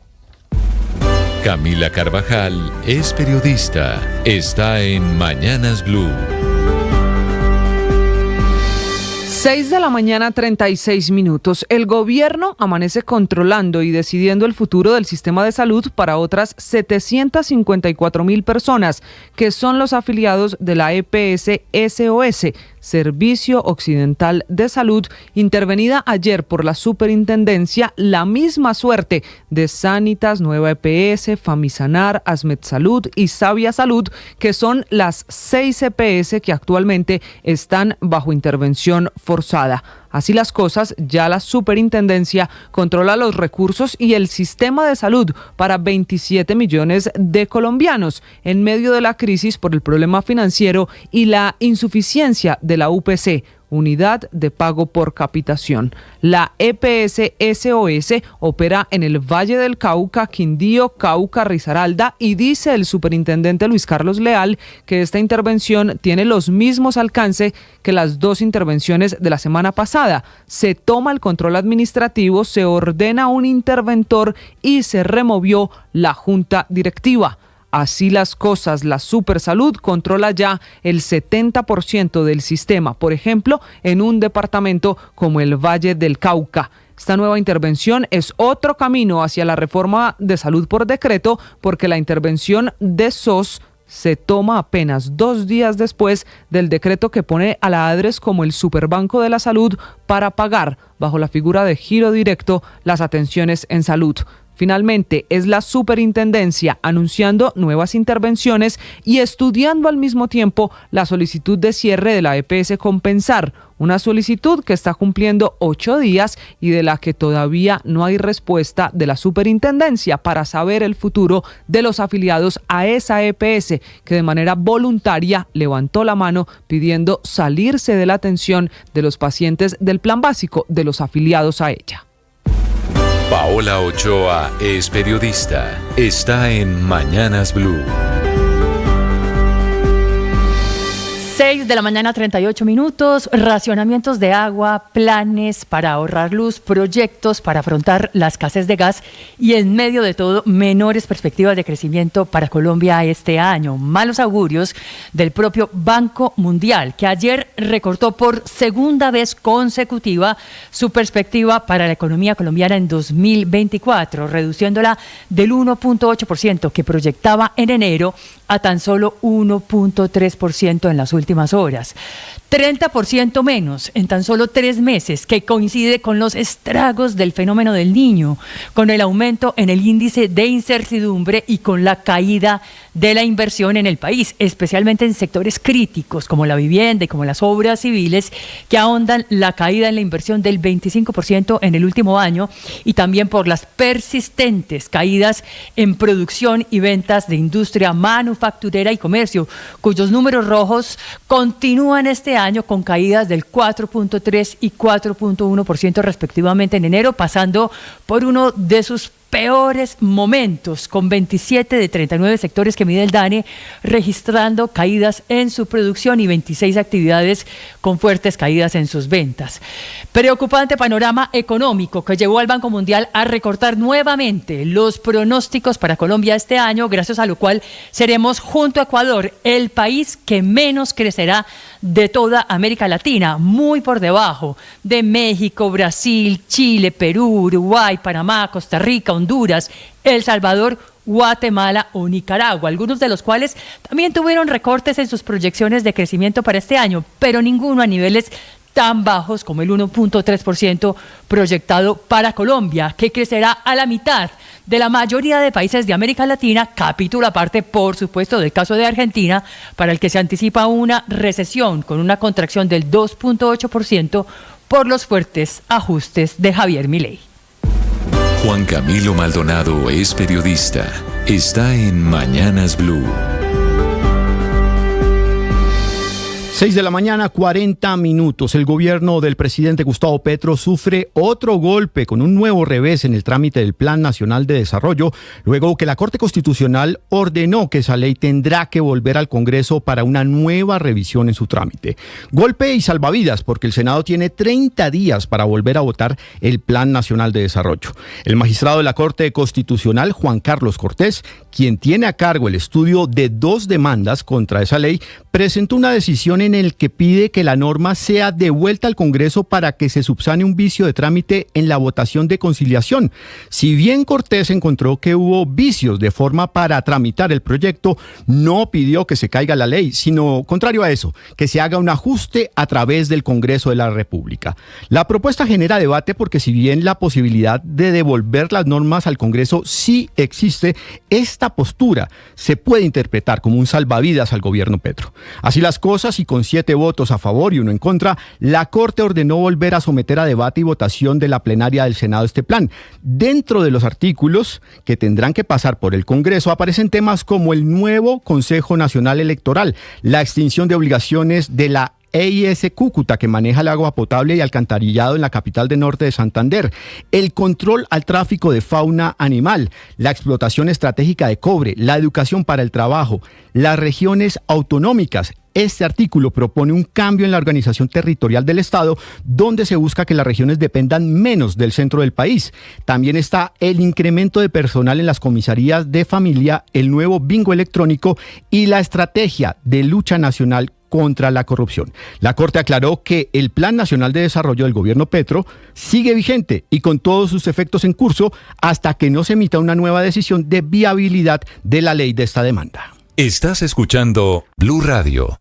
Camila Carvajal es periodista. Está en Mañanas Blue. 6 de la mañana, 36 minutos. El gobierno amanece controlando y decidiendo el futuro del sistema de salud para otras 754,000 personas, que son los afiliados de la EPS-SOS, Servicio Occidental de Salud, intervenida ayer por la Superintendencia. La misma suerte de Sanitas, Nueva EPS, Famisanar, Asmed Salud y Sabia Salud, que son las 6 EPS que actualmente están bajo intervención forzada. Así las cosas, ya la Superintendencia controla los recursos y el sistema de salud para 27 millones de colombianos en medio de la crisis por el problema financiero y la insuficiencia de la UPC, Unidad de Pago por Capitación. La EPS-SOS opera en el Valle del Cauca, Quindío, Cauca, Risaralda, y dice el superintendente Luis Carlos Leal que esta intervención tiene los mismos alcances que las dos intervenciones de la semana pasada. Se toma el control administrativo, se ordena un interventor y se removió la junta directiva. Así las cosas, la Supersalud controla ya el 70% del sistema, por ejemplo, en un departamento como el Valle del Cauca. Esta nueva intervención es otro camino hacia la reforma de salud por decreto, porque la intervención de SOS se toma apenas 2 días después del decreto que pone a la ADRES como el superbanco de la salud para pagar, bajo la figura de giro directo, las atenciones en salud. Finalmente, es la Superintendencia anunciando nuevas intervenciones y estudiando al mismo tiempo la solicitud de cierre de la EPS Compensar, una solicitud que está cumpliendo 8 días y de la que todavía no hay respuesta de la Superintendencia para saber el futuro de los afiliados a esa EPS, que de manera voluntaria levantó la mano pidiendo salirse de la atención de los pacientes del plan básico, de los afiliados a ella. Paola Ochoa es periodista. Está en Mañanas Blue. 6 de la mañana, 38 minutos, racionamientos de agua, planes para ahorrar luz, proyectos para afrontar la escasez de gas y en medio de todo, menores perspectivas de crecimiento para Colombia este año. Malos augurios del propio Banco Mundial, que ayer recortó por segunda vez consecutiva su perspectiva para la economía colombiana en 2024, reduciéndola del 1.8% que proyectaba en enero a tan solo 1.3% en las últimas horas. 30% menos en tan solo 3 meses, que coincide con los estragos del fenómeno del Niño, con el aumento en el índice de incertidumbre y con la caída de la inversión en el país, especialmente en sectores críticos como la vivienda y como las obras civiles, que ahondan la caída en la inversión del 25% en el último año, y también por las persistentes caídas en producción y ventas de industria manufacturera y comercio, cuyos números rojos continúan este año con caídas del 4.3 y 4.1% respectivamente en enero, pasando por uno de sus peores momentos, con 27 de 39 sectores que mide el DANE registrando caídas en su producción y 26 actividades con fuertes caídas en sus ventas. Preocupante panorama económico que llevó al Banco Mundial a recortar nuevamente los pronósticos para Colombia este año, gracias a lo cual seremos, junto a Ecuador, el país que menos crecerá de toda América Latina, muy por debajo de México, Brasil, Chile, Perú, Uruguay, Panamá, Costa Rica, Honduras, El Salvador, Guatemala o Nicaragua, algunos de los cuales también tuvieron recortes en sus proyecciones de crecimiento para este año, pero ninguno a niveles tan bajos como el 1.3% proyectado para Colombia, que crecerá a la mitad de la mayoría de países de América Latina, capítulo aparte, por supuesto, del caso de Argentina, para el que se anticipa una recesión con una contracción del 2.8% por los fuertes ajustes de Javier Milei. Juan Camilo Maldonado es periodista. Está en Mañanas Blue. 6 de la mañana, 40 minutos. El gobierno del presidente Gustavo Petro sufre otro golpe con un nuevo revés en el trámite del Plan Nacional de Desarrollo, luego que la Corte Constitucional ordenó que esa ley tendrá que volver al Congreso para una nueva revisión en su trámite. Golpe y salvavidas, porque el Senado tiene 30 días para volver a votar el Plan Nacional de Desarrollo. El magistrado de la Corte Constitucional, Juan Carlos Cortés, quien tiene a cargo el estudio de 2 demandas contra esa ley, presentó una decisión en el que pide que la norma sea devuelta al Congreso para que se subsane un vicio de trámite en la votación de conciliación. Si bien Cortés encontró que hubo vicios de forma para tramitar el proyecto, no pidió que se caiga la ley, sino, contrario a eso, que se haga un ajuste a través del Congreso de la República. La propuesta genera debate porque si bien la posibilidad de devolver las normas al Congreso sí existe, esta postura se puede interpretar como un salvavidas al gobierno Petro. Así las cosas, y con 7 votos a favor y 1 en contra, la Corte ordenó volver a someter a debate y votación de la plenaria del Senado este plan. Dentro de los artículos que tendrán que pasar por el Congreso aparecen temas como el nuevo Consejo Nacional Electoral, la extinción de obligaciones de la EIS Cúcuta, que maneja el agua potable y alcantarillado en la capital del norte de Santander, el control al tráfico de fauna animal, la explotación estratégica de cobre, la educación para el trabajo, las regiones autonómicas. Este artículo propone un cambio en la organización territorial del Estado, donde se busca que las regiones dependan menos del centro del país. También está el incremento de personal en las comisarías de familia, el nuevo bingo electrónico y la estrategia de lucha nacional contra la corrupción. La Corte aclaró que el Plan Nacional de Desarrollo del gobierno Petro sigue vigente y con todos sus efectos en curso hasta que no se emita una nueva decisión de viabilidad de la ley de esta demanda. Estás escuchando Blue Radio.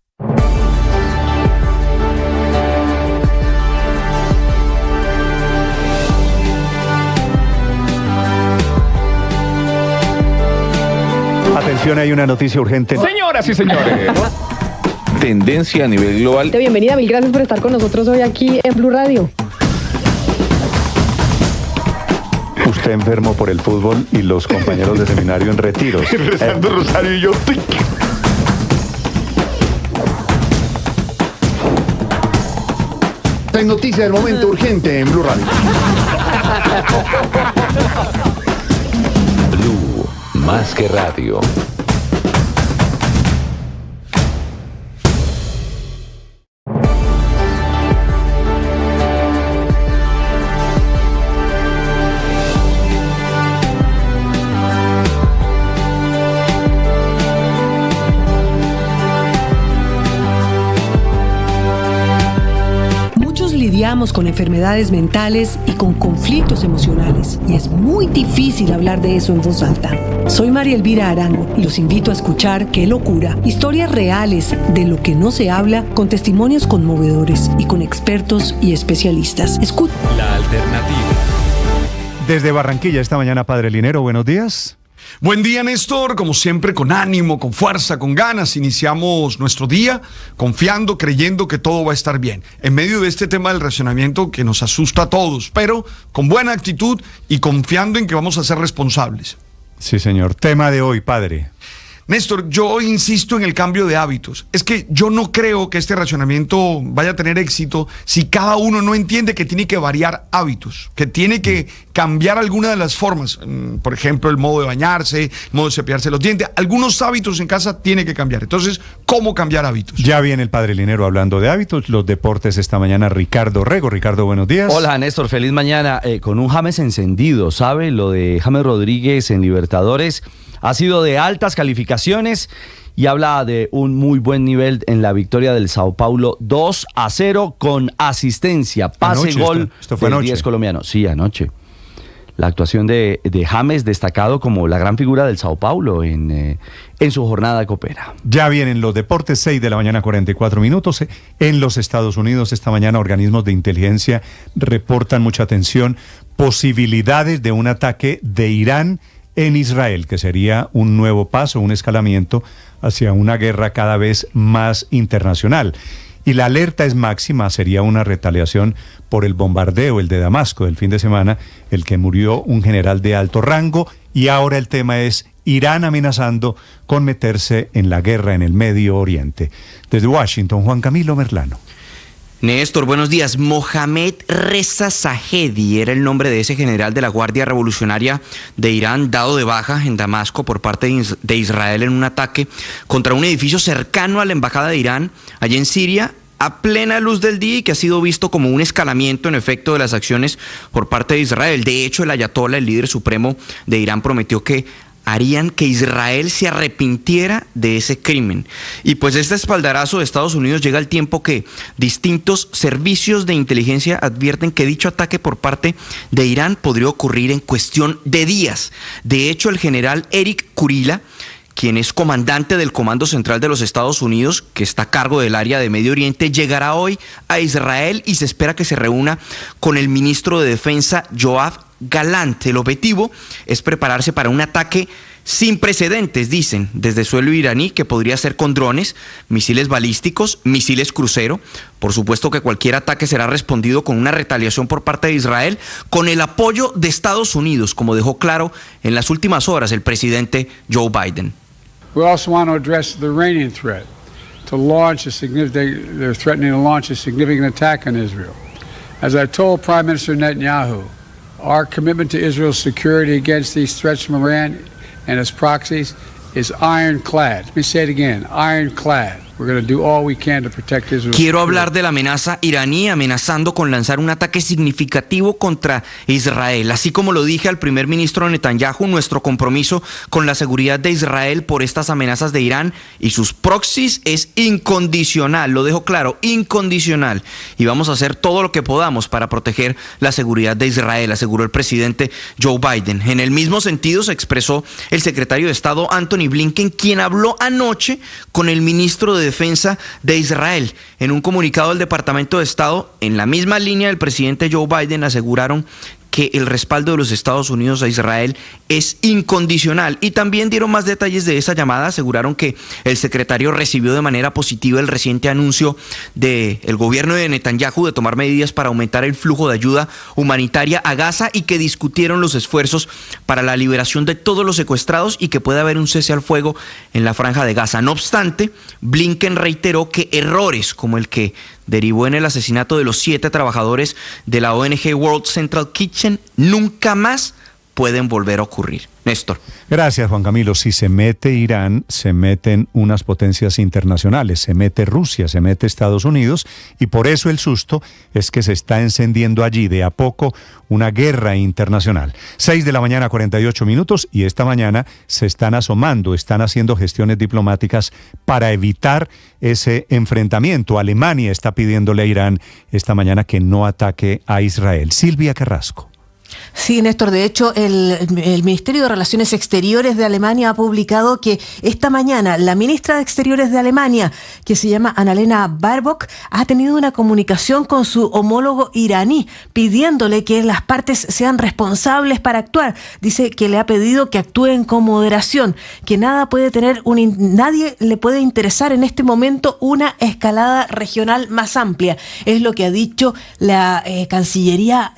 Atención, hay una noticia urgente. Señoras y señores. Tendencia a nivel global. Bienvenida, mil gracias por estar con nosotros hoy aquí en Blue Radio. Usted enfermo por el fútbol y los compañeros de seminario en retiro. Rezando rosario y yo. En noticia del momento urgente en Blue Radio. Blue, más que radio. lidiamos con enfermedades mentales y con conflictos emocionales, y es muy difícil hablar de eso en voz alta. Soy María Elvira Arango y los invito a escuchar Qué Locura, historias reales de lo que no se habla, con testimonios conmovedores y con expertos y especialistas. Escucha. La alternativa. Desde Barranquilla esta mañana, Padre Linero, buenos días. Buen día, Néstor. Como siempre, con ánimo, con fuerza, con ganas, iniciamos nuestro día confiando, creyendo que todo va a estar bien. En medio de este tema del racionamiento que nos asusta a todos, pero con buena actitud y confiando en que vamos a ser responsables. Sí, señor. Tema de hoy, Padre. Néstor, yo insisto en el cambio de hábitos. Es que yo no creo que este racionamiento vaya a tener éxito si cada uno no entiende que tiene que variar hábitos, que tiene que cambiar alguna de las formas. Por ejemplo, el modo de bañarse, el modo de cepillarse los dientes. Algunos hábitos en casa tiene que cambiar. Entonces, ¿cómo cambiar hábitos? Ya viene el Padre Linero hablando de hábitos. Los deportes esta mañana, Ricardo Rego. Ricardo, buenos días. Hola, Néstor. Feliz mañana. Con un James encendido, ¿sabe? Lo de James Rodríguez en Libertadores ha sido de altas calificaciones y habla de un muy buen nivel en la victoria del Sao Paulo 2-0 con asistencia, pase, anoche, gol esto fue del 10 colombiano. Sí, anoche. La actuación de James, destacado como la gran figura del Sao Paulo en su jornada copera. Ya vienen los deportes, 6 de la mañana, 44 minutos. En los Estados Unidos esta mañana organismos de inteligencia reportan mucha atención, posibilidades de un ataque de Irán en Israel, que sería un nuevo paso, un escalamiento hacia una guerra cada vez más internacional. Y la alerta es máxima, sería una retaliación por el bombardeo, el de Damasco del fin de semana, el que murió un general de alto rango, y ahora el tema es Irán amenazando con meterse en la guerra en el Medio Oriente. Desde Washington, Juan Camilo Merlano. Néstor, buenos días. Mohammad Reza Zahedi era el nombre de ese general de la Guardia Revolucionaria de Irán, dado de baja en Damasco por parte de Israel en un ataque contra un edificio cercano a la embajada de Irán, allá en Siria, a plena luz del día, y que ha sido visto como un escalamiento en efecto de las acciones por parte de Israel. De hecho, el ayatolá, el líder supremo de Irán, prometió que harían que Israel se arrepintiera de ese crimen. Y pues este espaldarazo de Estados Unidos llega al tiempo que distintos servicios de inteligencia advierten que dicho ataque por parte de Irán podría ocurrir en cuestión de días. De hecho, el general Eric Kurila, quien es comandante del Comando Central de los Estados Unidos, que está a cargo del área de Medio Oriente, llegará hoy a Israel y se espera que se reúna con el ministro de Defensa, Yoav Gallant. El objetivo es prepararse para un ataque sin precedentes, dicen, desde suelo iraní, que podría ser con drones, misiles balísticos, misiles crucero. Por supuesto que cualquier ataque será respondido con una retaliación por parte de Israel, con el apoyo de Estados Unidos, como dejó claro en las últimas horas el presidente Joe Biden. We also want to address the Iranian threat to launch they're threatening to launch a significant attack on Israel. As I told Prime Minister Netanyahu, our commitment to Israel's security against these threats from Iran and its proxies is ironclad. Let me say it again, ironclad. Quiero hablar de la amenaza iraní, amenazando con lanzar un ataque significativo contra Israel. Así como lo dije al primer ministro Netanyahu, nuestro compromiso con la seguridad de Israel por estas amenazas de Irán y sus proxies es incondicional. Lo dejo claro, incondicional. Y vamos a hacer todo lo que podamos para proteger la seguridad de Israel, aseguró el presidente Joe Biden. En el mismo sentido se expresó el secretario de Estado Anthony Blinken, quien habló anoche con el ministro de Defensa de Israel. En un comunicado del Departamento de Estado, en la misma línea del presidente Joe Biden, aseguraron que el respaldo de los Estados Unidos a Israel es incondicional, y también dieron más detalles de esa llamada. Aseguraron que el secretario recibió de manera positiva el reciente anuncio del gobierno de Netanyahu de tomar medidas para aumentar el flujo de ayuda humanitaria a Gaza, y que discutieron los esfuerzos para la liberación de todos los secuestrados y que pueda haber un cese al fuego en la franja de Gaza. No obstante, Blinken reiteró que errores como el que derivó en el asesinato de los 7 trabajadores de la ONG World Central Kitchen nunca más pueden volver a ocurrir. Néstor. Gracias, Juan Camilo. Si se mete Irán, se meten unas potencias internacionales, se mete Rusia, se mete Estados Unidos, y por eso el susto es que se está encendiendo allí de a poco una guerra internacional. 6:48 a.m, y esta mañana se están asomando, están haciendo gestiones diplomáticas para evitar ese enfrentamiento. Alemania está pidiéndole a Irán esta mañana que no ataque a Israel. Silvia Carrasco. Sí, Néstor, de hecho el Ministerio de Relaciones Exteriores de Alemania ha publicado que esta mañana la ministra de Exteriores de Alemania, que se llama Annalena Baerbock, ha tenido una comunicación con su homólogo iraní pidiéndole que las partes sean responsables para actuar. Dice que le ha pedido que actúen con moderación, que nadie le puede interesar en este momento una escalada regional más amplia. Es lo que ha dicho la Cancillería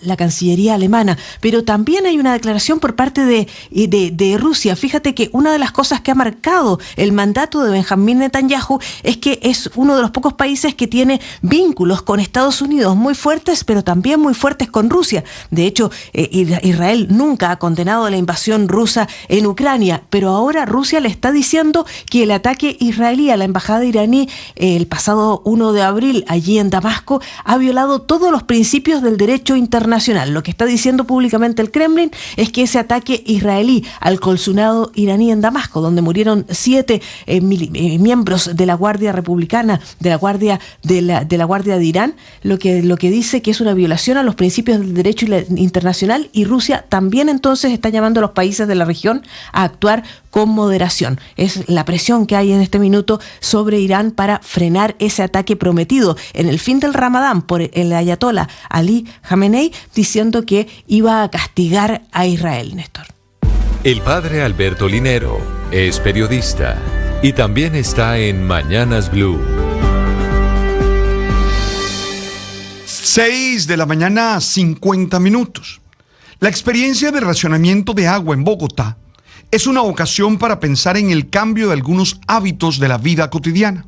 alemana. Pero también hay una declaración por parte de Rusia. Fíjate que una de las cosas que ha marcado el mandato de Benjamín Netanyahu es que es uno de los pocos países que tiene vínculos con Estados Unidos muy fuertes, pero también muy fuertes con Rusia. De hecho, Israel nunca ha condenado la invasión rusa en Ucrania, pero ahora Rusia le está diciendo que el ataque israelí a la embajada iraní el pasado 1 de abril allí en Damasco ha violado todos los principios del derecho internacional. Lo que está diciendo públicamente el Kremlin es que ese ataque israelí al consulado iraní en Damasco, donde murieron 7 miembros de la Guardia Republicana, de la Guardia de Irán, lo que dice que es una violación a los principios del derecho internacional, y Rusia también entonces está llamando a los países de la región a actuar con moderación. Es la presión que hay en este minuto sobre Irán para frenar ese ataque prometido en el fin del Ramadán por el ayatolá Ali Khamenei, diciendo que iba a castigar a Israel, Néstor. El padre Alberto Linero es periodista y también está en Mañanas Blue. 6:50 a.m. La experiencia de racionamiento de agua en Bogotá es una ocasión para pensar en el cambio de algunos hábitos de la vida cotidiana.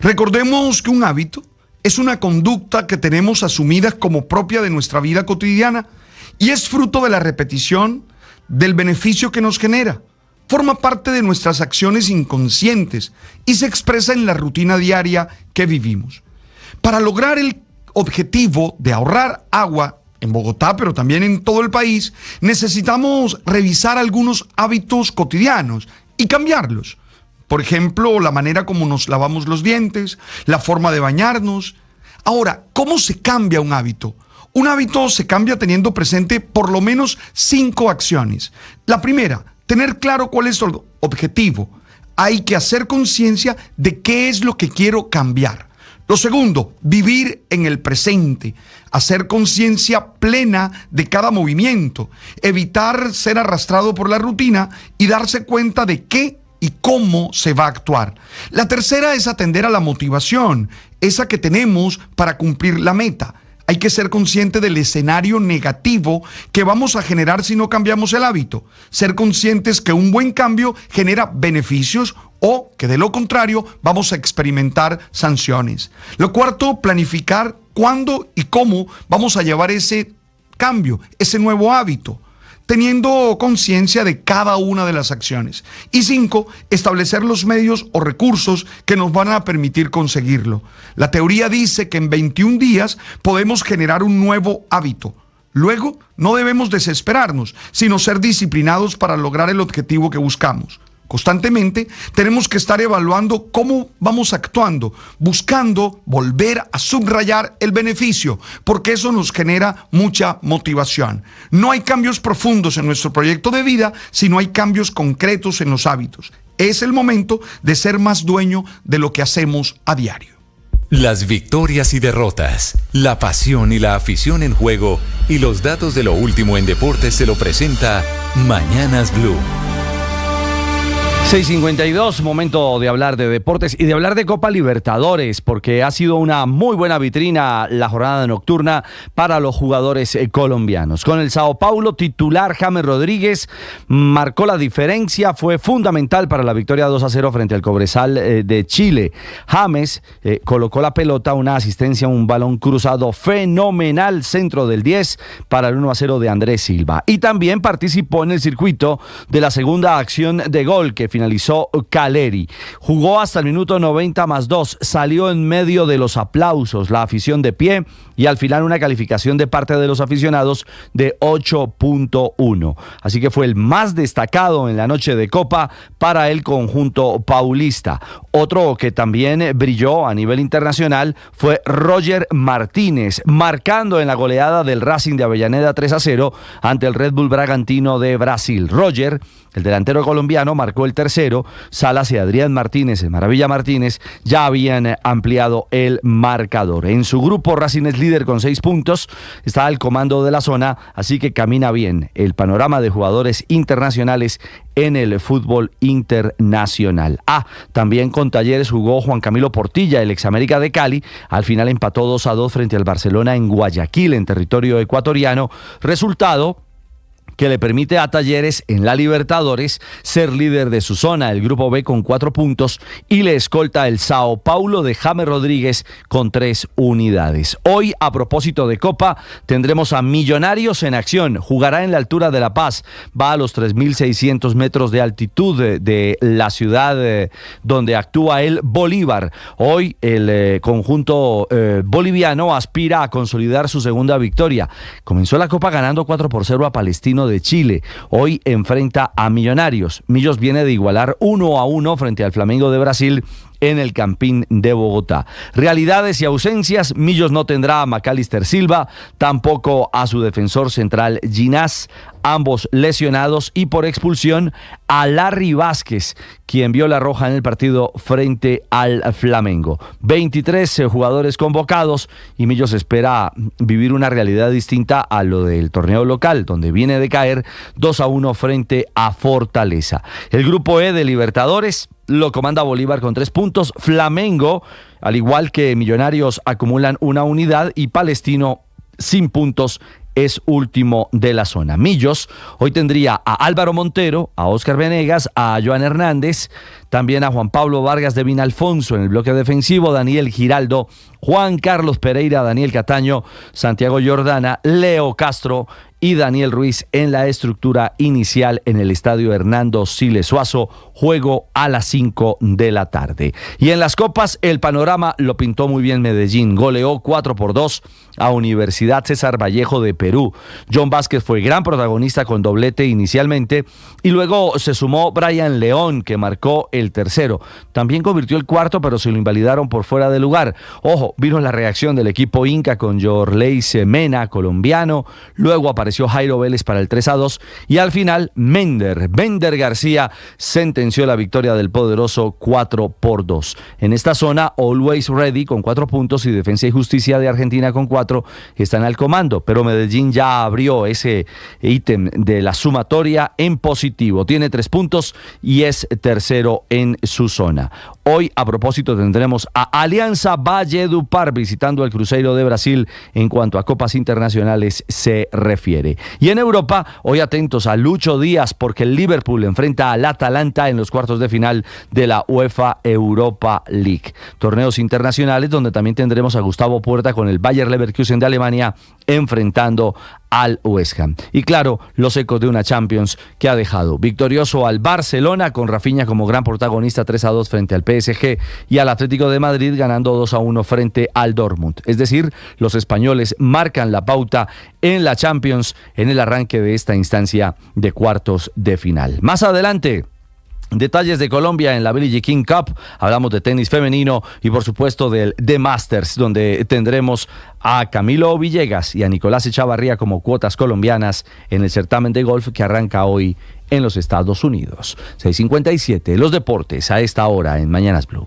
Recordemos que un hábito es una conducta que tenemos asumida como propia de nuestra vida cotidiana y es fruto de la repetición del beneficio que nos genera. Forma parte de nuestras acciones inconscientes y se expresa en la rutina diaria que vivimos. Para lograr el objetivo de ahorrar agua en Bogotá, pero también en todo el país, necesitamos revisar algunos hábitos cotidianos y cambiarlos. Por ejemplo, la manera como nos lavamos los dientes, la forma de bañarnos. Ahora, ¿cómo se cambia un hábito? Un hábito se cambia teniendo presente por lo menos 5 acciones. La primera, tener claro cuál es el objetivo. Hay que hacer conciencia de qué es lo que quiero cambiar. Lo segundo, vivir en el presente, hacer conciencia plena de cada movimiento, evitar ser arrastrado por la rutina y darse cuenta de qué y cómo se va a actuar. La tercera es atender a la motivación, esa que tenemos para cumplir la meta. Hay que ser consciente del escenario negativo que vamos a generar si no cambiamos el hábito. Ser conscientes que un buen cambio genera beneficios o que de lo contrario vamos a experimentar sanciones. Lo cuarto, planificar cuándo y cómo vamos a llevar ese cambio, ese nuevo hábito, teniendo conciencia de cada una de las acciones. Y 5, establecer los medios o recursos que nos van a permitir conseguirlo. La teoría dice que en 21 días podemos generar un nuevo hábito. Luego, no debemos desesperarnos, sino ser disciplinados para lograr el objetivo que buscamos. Constantemente tenemos que estar evaluando cómo vamos actuando, buscando volver a subrayar el beneficio, porque eso nos genera mucha motivación. No hay cambios profundos en nuestro proyecto de vida si no hay cambios concretos en los hábitos. Es el momento de ser más dueño de lo que hacemos a diario. Las victorias y derrotas, la pasión y la afición en juego y los datos de lo último en deportes se lo presenta Mañanas Blue. 6:52, momento de hablar de deportes y de hablar de Copa Libertadores, porque ha sido una muy buena vitrina la jornada nocturna para los jugadores colombianos. Con el Sao Paulo titular, James Rodríguez marcó la diferencia, fue fundamental para la victoria 2-0 frente al Cobresal de Chile. James colocó la pelota, una asistencia, un balón cruzado fenomenal, centro del 10 para el 1-0 de Andrés Silva. Y también participó en el circuito de la segunda acción de gol que finalizó Caleri. Jugó hasta el minuto 90+2, salió en medio de los aplausos, la afición de pie, y al final una calificación de parte de los aficionados de 8.1. Así que fue el más destacado en la noche de Copa para el conjunto paulista. Otro que también brilló a nivel internacional fue Roger Martínez, marcando en la goleada del Racing de Avellaneda 3-0 ante el Red Bull Bragantino de Brasil. Roger, el delantero colombiano, marcó el tercero. Salas y Adrián Martínez, el Maravilla Martínez, ya habían ampliado el marcador. En su grupo, Racing es líder con 6 puntos, está al comando de la zona, así que camina bien el panorama de jugadores internacionales en el fútbol internacional. También con Talleres jugó Juan Camilo Portilla, el ex América de Cali. Al final empató 2-2 frente al Barcelona en Guayaquil, en territorio ecuatoriano. Resultado que le permite a Talleres en la Libertadores ser líder de su zona, el Grupo B, con 4 puntos, y le escolta el Sao Paulo de James Rodríguez con 3 unidades. Hoy, a propósito de Copa, tendremos a Millonarios en acción. Jugará en la altura de La Paz, va a los 3.600 metros de altitud de la ciudad donde actúa el Bolívar. Hoy el conjunto boliviano aspira a consolidar su segunda victoria. Comenzó la Copa ganando 4-0 a Palestino de Chile. Hoy enfrenta a Millonarios. Millos viene de igualar 1-1 frente al Flamengo de Brasil en el Campín de Bogotá. Realidades y ausencias: Millos no tendrá a Macalister Silva, tampoco a su defensor central Ginás, ambos lesionados, y por expulsión a Larry Vázquez, quien vio la roja en el partido frente al Flamengo. 23 jugadores convocados, y Millos espera vivir una realidad distinta a lo del torneo local, donde viene de caer 2-1 frente a Fortaleza. El Grupo E de Libertadores lo comanda Bolívar con 3 puntos. Flamengo, al igual que Millonarios, acumulan 1 unidad, y Palestino, sin puntos, es último de la zona. Millos hoy tendría a Álvaro Montero, a Óscar Venegas, a Joan Hernández, también a Juan Pablo Vargas de Vinalfonso en el bloque defensivo, Daniel Giraldo, Juan Carlos Pereira, Daniel Cataño, Santiago Jordana, Leo Castro y Daniel Ruiz en la estructura inicial en el estadio Hernando Siles Suazo. Juego a las 5 de la tarde. Y en las copas, el panorama lo pintó muy bien Medellín. Goleó 4-2 a Universidad César Vallejo de Perú. John Vázquez fue gran protagonista con doblete inicialmente, y luego se sumó Brian León, que marcó el tercero. También convirtió el cuarto, pero se lo invalidaron por fuera de lugar. Ojo, vino la reacción del equipo Inca con Yorley Mena, colombiano. Luego apareció Jairo Vélez para el 3-2, y al final Mender García sentenció la victoria del poderoso 4-2. En esta zona, Always Ready con 4 puntos y Defensa y Justicia de Argentina con 4 están al comando, pero Medellín ya abrió ese ítem de la sumatoria en positivo. Tiene 3 puntos y es tercero en su zona. Hoy, a propósito, tendremos a Alianza Valledupar visitando al Cruzeiro de Brasil en cuanto a copas internacionales se refiere. Y en Europa, hoy atentos a Lucho Díaz, porque el Liverpool enfrenta al Atalanta en los cuartos de final de la UEFA Europa League. Torneos internacionales donde también tendremos a Gustavo Puerta con el Bayer Leverkusen de Alemania enfrentando al West Ham. Y claro, los ecos de una Champions que ha dejado victorioso al Barcelona, con Rafinha como gran protagonista, 3-2 frente al PSG, y al Atlético de Madrid ganando 2-1 frente al Dortmund. Es decir, los españoles marcan la pauta en la Champions en el arranque de esta instancia de cuartos de final. Más adelante, detalles de Colombia en la Billie Jean Cup. Hablamos de tenis femenino y por supuesto del The Masters, donde tendremos a Camilo Villegas y a Nicolás Echavarría como cuotas colombianas en el certamen de golf que arranca hoy en los Estados Unidos. 6:57, los deportes a esta hora en Mañanas Blue.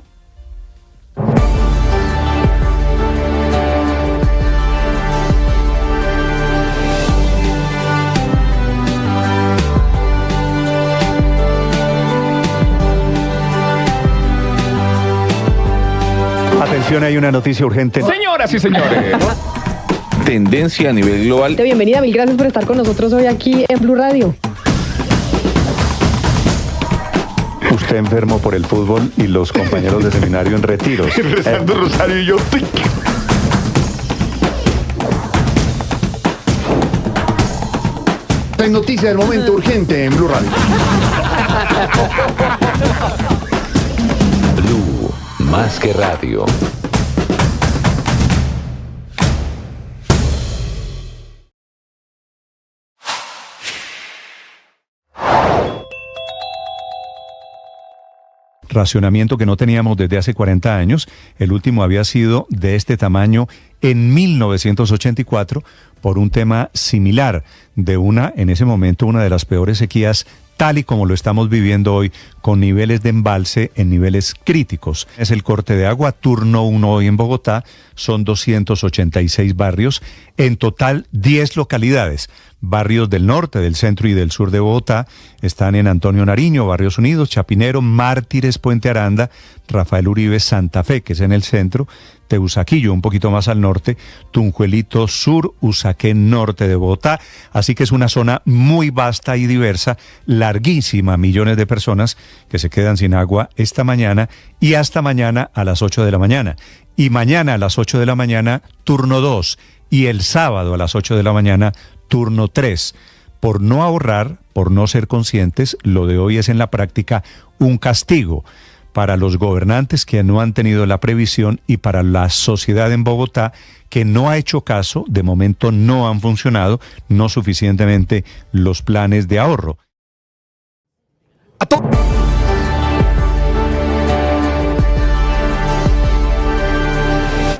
Atención, hay una noticia urgente. Señoras y señores. Tendencia a nivel global. Bienvenida, mil gracias por estar con nosotros hoy aquí en Blue Radio. Usted enfermo por el fútbol y los compañeros de seminario en retiros. Rezando rosario y yo. En noticia del momento urgente en Blue Radio. Blue, más que radio. Racionamiento que no teníamos desde hace 40 años. El último había sido de este tamaño en 1984 por un tema similar de en ese momento, una de las peores sequías tal y como lo estamos viviendo hoy, con niveles de embalse en niveles críticos. Es el corte de agua, turno 1 hoy en Bogotá, son 286 barrios, en total 10 localidades. Barrios del norte, del centro y del sur de Bogotá están en Antonio Nariño, Barrios Unidos, Chapinero, Mártires, Puente Aranda, Rafael Uribe, Santa Fe, que es en el centro, Teusaquillo, un poquito más al norte, Tunjuelito Sur, Usaquén norte de Bogotá. Así que es una zona muy vasta y diversa, larguísima, millones de personas que se quedan sin agua esta mañana y hasta mañana a las 8 de la mañana. Y mañana a las 8 de la mañana, turno 2. Y el sábado a las 8 de la mañana, turno 3. Por no ahorrar, por no ser conscientes, lo de hoy es en la práctica un castigo para los gobernantes que no han tenido la previsión y para la sociedad en Bogotá que no ha hecho caso, de momento no han funcionado, no suficientemente los planes de ahorro.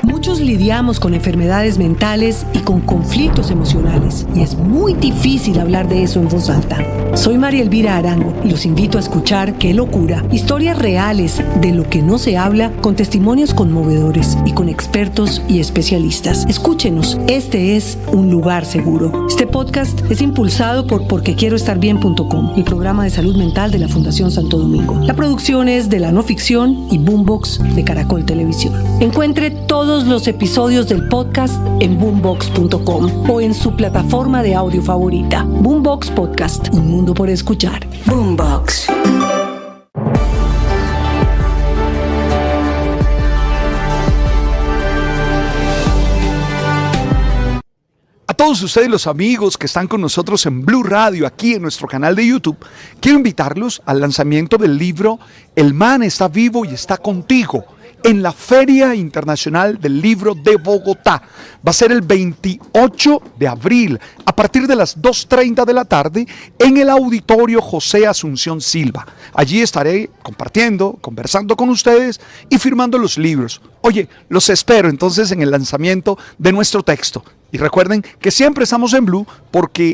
Muchos lidiamos con enfermedades mentales y con conflictos emocionales, y es muy difícil hablar de eso en voz alta. Soy María Elvira Arango y los invito a escuchar Qué Locura, historias reales de lo que no se habla, con testimonios conmovedores y con expertos y especialistas. Escúchenos, este es un lugar seguro. Este podcast es impulsado por porquequieroestarbien.com, el programa de salud mental de la Fundación Santo Domingo. La producción es de La No Ficción y Boombox de Caracol Televisión. Encuentre todos los episodios del podcast en boombox.com o en su plataforma de audio favorita. Boombox Podcast, un mundo por escuchar. Boombox. A todos ustedes, los amigos que están con nosotros en Blue Radio, aquí en nuestro canal de YouTube, quiero invitarlos al lanzamiento del libro El Man está vivo y está contigo, en la Feria Internacional del Libro de Bogotá. Va a ser el 28 de abril, a partir de las 2:30 de la tarde, en el Auditorio José Asunción Silva. Allí estaré compartiendo, conversando con ustedes y firmando los libros. Oye, los espero entonces en el lanzamiento de nuestro texto. Y recuerden que siempre estamos en Blue porque